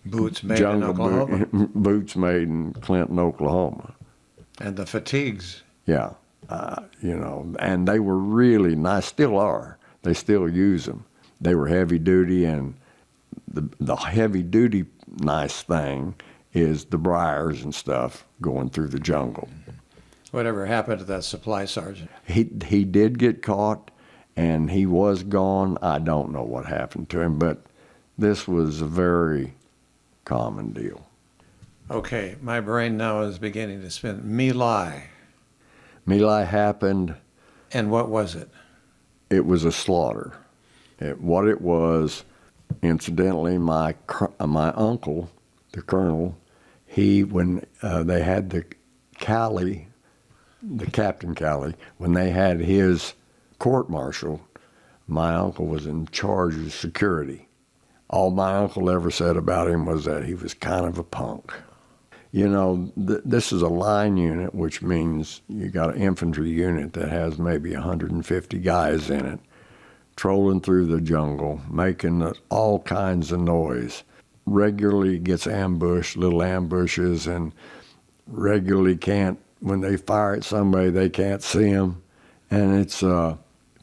boots made in Oklahoma. Boots made in Clinton, Oklahoma. And the fatigues. Yeah, and they were really nice, still are. They still use them. They were heavy duty, and the heavy duty nice thing is the briars and stuff going through the jungle. Whatever happened to that supply sergeant? He did get caught, and he was gone. I don't know what happened to him, but this was a very common deal. Okay, my brain now is beginning to spin. My Lai. My Lai happened. And what was it? It was a slaughter. What it was, incidentally, my uncle, the colonel, when they had the Captain Cali, when they had his court-martial, my uncle was in charge of security. All my uncle ever said about him was that he was kind of a punk. This is a line unit, which means you got an infantry unit that has maybe 150 guys in it, trolling through the jungle, making all kinds of noise. Regularly gets ambushed, little ambushes, and regularly can't, when they fire at somebody, they can't see them. And it's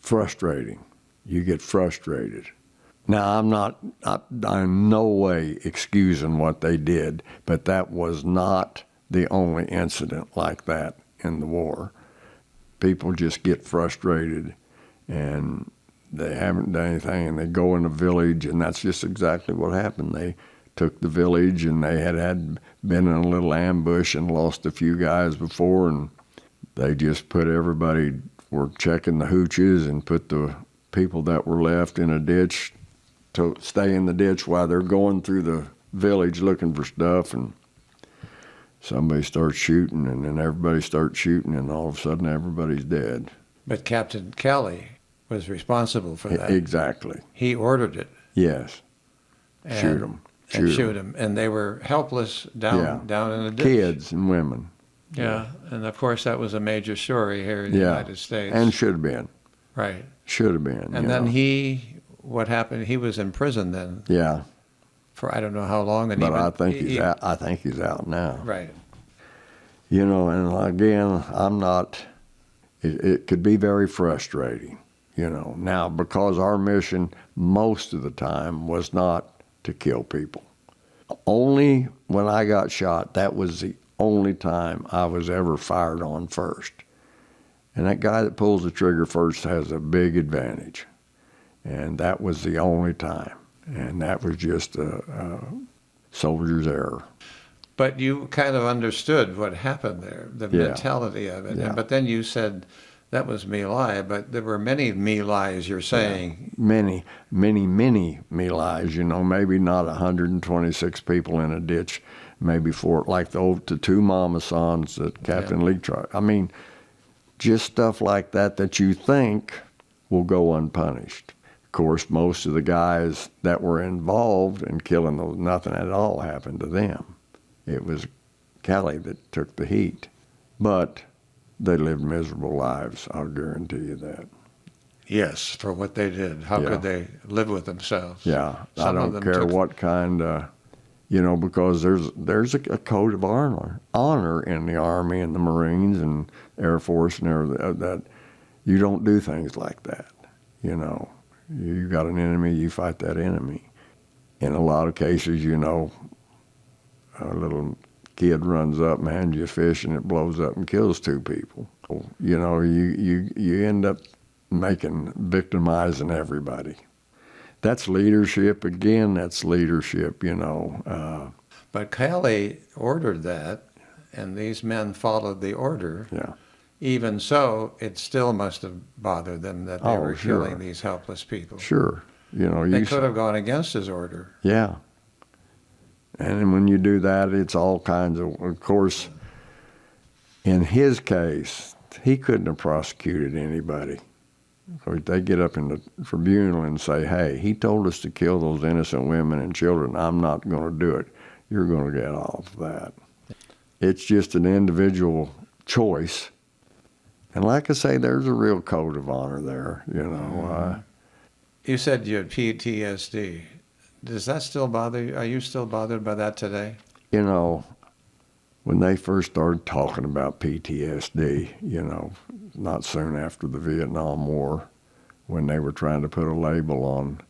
frustrating. You get frustrated. Now, I'm in no way excusing what they did, but that was not the only incident like that in the war. People just get frustrated, and they haven't done anything, and they go in a village, and that's just exactly what happened. They took the village, and they had been in a little ambush and lost a few guys before, and they just put everybody, were checking the hooches and put the people that were left in a ditch to stay in the ditch while they're going through the village looking for stuff, and somebody starts shooting, and then everybody starts shooting, and all of a sudden everybody's dead. But Captain Kelly was responsible for that. Exactly. He ordered it. Yes. Shoot them. Shoot them. And they were helpless down in the ditch. Kids and women. Yeah, and of course that was a major story here in the United States. And should have been. Right. Should have been. And then what happened? He was in prison then. Yeah. For I don't know how long. But I think he's out. I think he's out now. Right. And again, I'm not. It could be very frustrating. Now because our mission most of the time was not to kill people. Only when I got shot, that was the only time I was ever fired on first. And that guy that pulls the trigger first has a big advantage. And that was the only time. And that was just a soldier's error. But you kind of understood what happened there, the mentality of it. Yeah. But then you said that was My Lai, but there were many My Lais, you're saying. Many, many, many My Lais, maybe not 126 people in a ditch, maybe like the two Mama Sons that Captain Lee tried. I mean, just stuff like that you think will go unpunished. Of course, most of the guys that were involved in killing those, nothing at all happened to them. It was Kelly that took the heat. But they lived miserable lives, I'll guarantee you that. Yes, for what they did. How could they live with themselves? Yeah, I don't care what kind, because there's a code of honor in the Army and the Marines and Air Force and everything, that you don't do things like that. You got an enemy, you fight that enemy. In a lot of cases, a little kid runs up and hands you a fish and it blows up and kills two people. You end up victimizing everybody. That's leadership. Again, that's leadership, But Kelly ordered that, and these men followed the order. Yeah. Even so, it still must have bothered them that they were killing these helpless people. Sure. They could have gone against his order. Yeah. And when you do that, it's all kinds of course, in his case, he couldn't have prosecuted anybody. So they get up in the tribunal and say, hey, he told us to kill those innocent women and children. I'm not going to do it. You're going to get off that. It's just an individual choice. And like I say, there's a real code of honor there, you know. You said you had PTSD. Does that still bother you? Are you still bothered by that today? You know, when they first started talking about PTSD, you know, not soon after the Vietnam War, when they were trying to put a label on,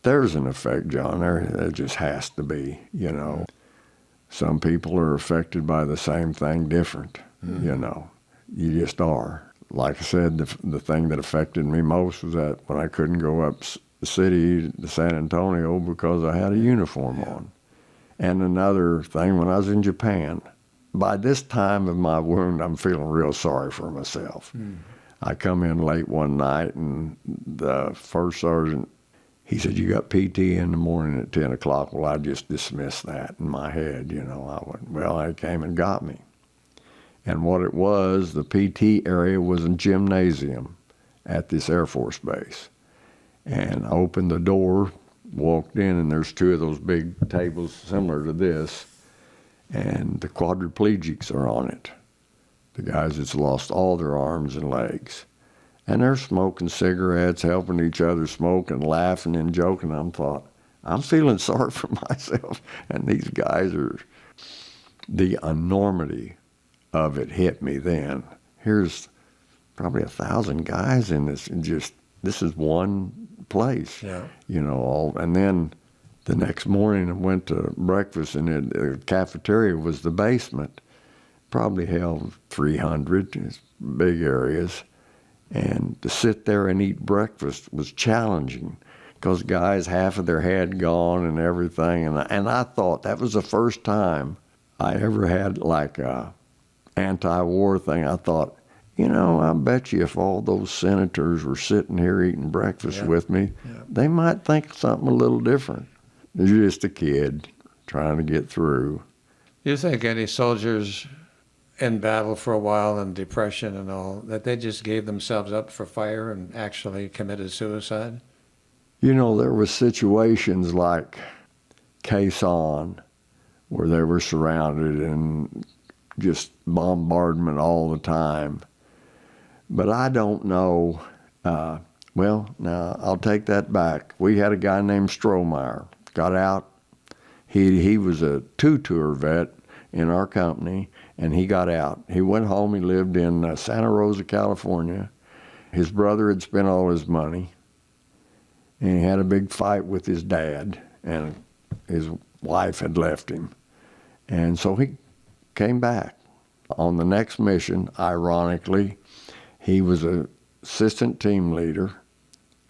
there's an effect, John. There just has to be, you know. Some people are affected by the same thing different, you know. You just are. Like I said, the thing that affected me most was that when I couldn't go up the city to San Antonio because I had a uniform on. And another thing, when I was in Japan, by this time of my wound, I'm feeling real sorry for myself. I come in late one night, and the first sergeant, he said, you got PT in the morning at 10 o'clock. Well, I just dismissed that in my head, you know. I went, well, they came and got me. And what it was, the PT area was a gymnasium at this Air Force base. And I opened the door, walked in, and there's two of those big tables similar to this, and the quadriplegics are on it, the guys that's lost all their arms and legs. And they're smoking cigarettes, helping each other smoke and laughing and joking. I thought, I'm feeling sorry for myself. And these guys are, the enormity of it hit me then. Here's probably 1,000 guys in this, and just, this is one place, you know. And then the next morning I went to breakfast, and the cafeteria was the basement, probably held 300, big areas. And to sit there and eat breakfast was challenging because guys, half of their head gone and everything. And I thought that was the first time I ever had like a anti-war thing. I thought, you know, I bet you if all those senators were sitting here eating breakfast with me, they might think something a little different. You're just a kid trying to get through. You think any soldiers in battle for a while and depression and all, that they just gave themselves up for fire and actually committed suicide? You know, there were situations like Quai Son where they were surrounded and just bombardment all the time. But I don't know. Well, now I'll take that back. We had a guy named Strohmeyer, got out. He was a two-tour vet in our company, and he got out. He went home. He lived in Santa Rosa, California. His brother had spent all his money, and he had a big fight with his dad, and his wife had left him. And so he came back. On the next mission, ironically, he was an assistant team leader.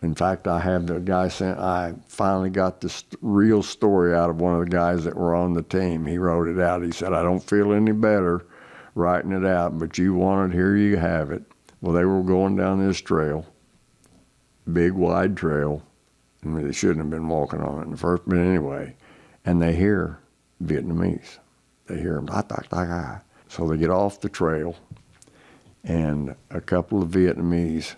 In fact, I have the guy sent, I finally got this real story out of one of the guys that were on the team. He wrote it out. He said, I don't feel any better writing it out, but you want it, here you have it. Well, they were going down this trail, big wide trail. I mean, they shouldn't have been walking on it in the first, but anyway. And they hear Vietnamese. They hear them, so they get off the trail, and a couple of Vietnamese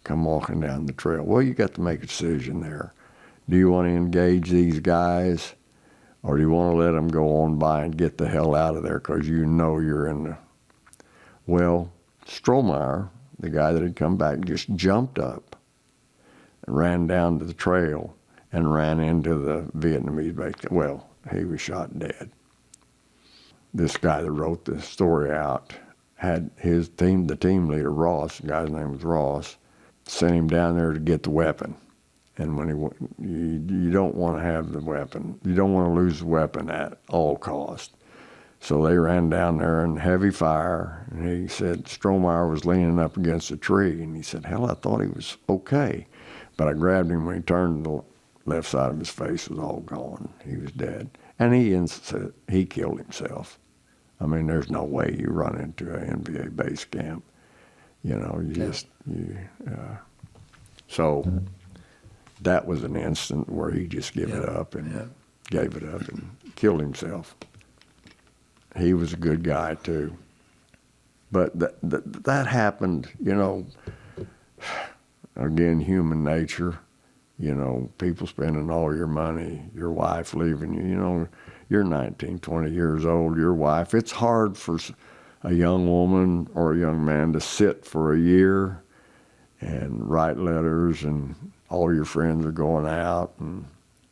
come walking down the trail. Well, you got to make a decision there. Do you want to engage these guys, or do you want to let them go on by and get the hell out of there because you know you're in the... Well, Strohmeyer, the guy that had come back, just jumped up and ran down to the trail and ran into the Vietnamese base. Well, he was shot dead. This guy that wrote the story out had his team, the team leader, Ross, the guy's name was Ross, sent him down there to get the weapon. And when you don't want to have the weapon. You don't want to lose the weapon at all costs. So they ran down there in heavy fire, and he said Strohmeyer was leaning up against a tree, and he said, hell, I thought he was okay. But I grabbed him when he turned, the left side of his face was all gone. He was dead. And he killed himself. I mean, there's no way you run into an NVA base camp. You know, so that was an instant where he just gave it up. And gave it up and killed himself. He was a good guy too. But that happened, again, human nature, people spending all your money, your wife leaving you, you're 19, 20 years old, your wife. It's hard for a young woman or a young man to sit for a year and write letters, and all your friends are going out, and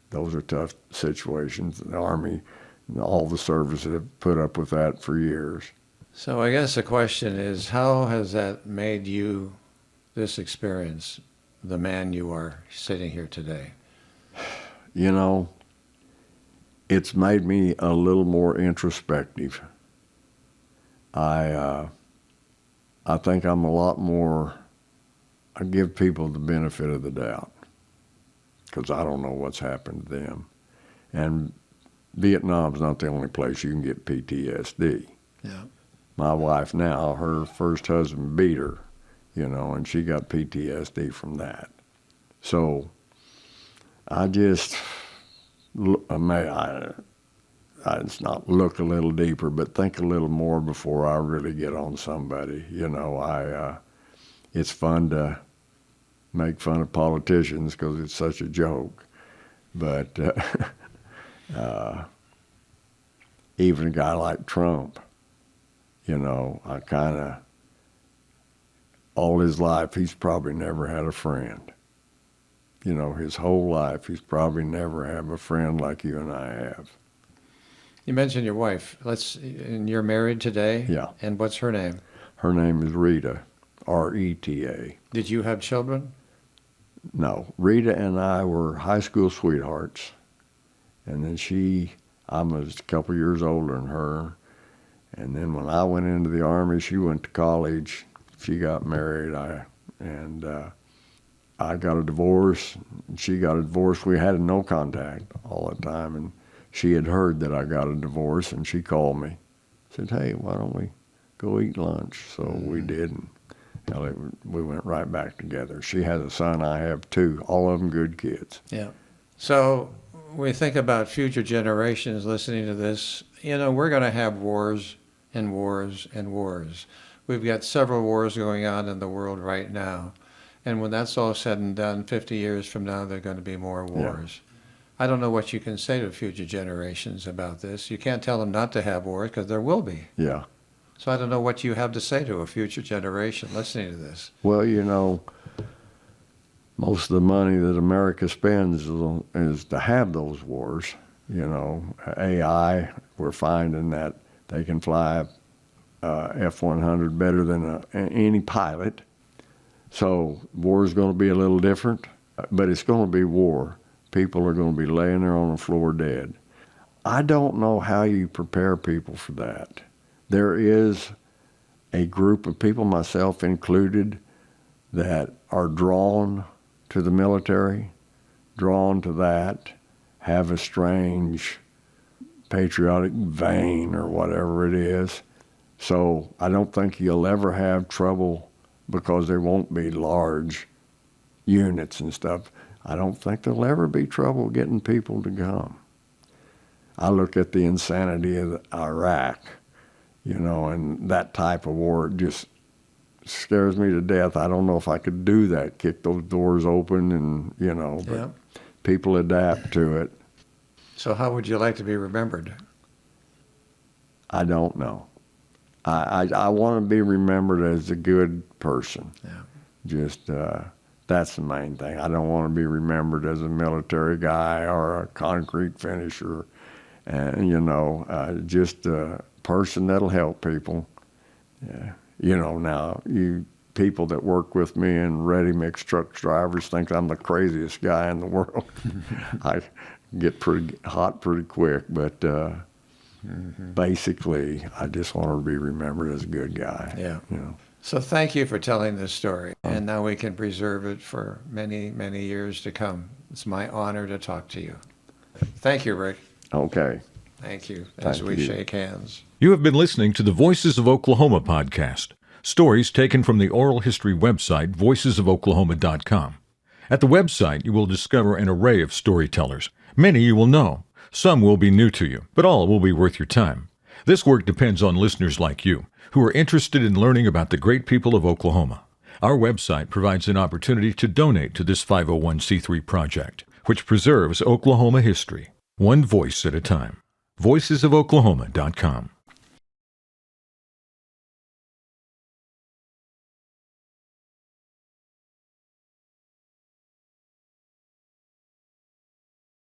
those are tough situations. The Army and all the services have put up with that for years. So I guess the question is, how has that made you, this experience, the man you are sitting here today? It's made me a little more introspective. I think I'm a lot more, I give people the benefit of the doubt because I don't know what's happened to them. And Vietnam's not the only place you can get PTSD. Yeah. My wife now, her first husband beat her, and she got PTSD from that. So I just, it's not look a little deeper, but think a little more before I really get on somebody. It's fun to make fun of politicians because it's such a joke. But even a guy like Trump, I kind of, all his life, he's probably never had a friend. His whole life, he's probably never had a friend like you and I have. You mentioned your wife. And you're married today? Yeah. And what's her name? Her name is Rita, Reta. Did you have children? No. Rita and I were high school sweethearts. And then I was a couple years older than her. And then when I went into the Army, she went to college. She got married. I got a divorce. She got a divorce. We had no contact all the time. And she had heard that I got a divorce, and she called me. Said, hey, why don't we go eat lunch? So we did, and we went right back together. She has a son. I have two. All of them good kids. Yeah. So we think about future generations listening to this. We're going to have wars and wars and wars. We've got several wars going on in the world right now. And when that's all said and done, 50 years from now, there are going to be more wars. Yeah. I don't know what you can say to future generations about this. You can't tell them not to have wars because there will be. Yeah. So I don't know what you have to say to a future generation listening to this. Well, most of the money that America spends is to have those wars. AI, we're finding that they can fly F-100 better than any pilot. So war is going to be a little different, but it's going to be war. People are going to be laying there on the floor dead. I don't know how you prepare people for that. There is a group of people, myself included, that are drawn to the military, drawn to that, have a strange patriotic vein or whatever it is. So I don't think you'll ever have trouble because there won't be large units and stuff. I don't think there'll ever be trouble getting people to come. I look at the insanity of Iraq, and that type of war, it just scares me to death. I don't know if I could do that, kick those doors open and, but people adapt to it. So how would you like to be remembered? I don't know. I want to be remembered as a good person. Yeah. Just, that's the main thing. I don't want to be remembered as a military guy or a concrete finisher, and just a person that'll help people. Now you people that work with me and ready-mix truck drivers think I'm the craziest guy in the world. I get pretty hot pretty quick, but basically, I just want to be remembered as a good guy. Yeah. So thank you for telling this story, and now we can preserve it for many, many years to come. It's my honor to talk to you. Thank you, Rick. Okay. Thank you, as we shake hands. You have been listening to the Voices of Oklahoma podcast, stories taken from the oral history website, voicesofoklahoma.com. At the website, you will discover an array of storytellers. Many you will know. Some will be new to you, but all will be worth your time. This work depends on listeners like you, who are interested in learning about the great people of Oklahoma. Our website provides an opportunity to donate to this 501c3 project, which preserves Oklahoma history, one voice at a time. voicesofoklahoma.com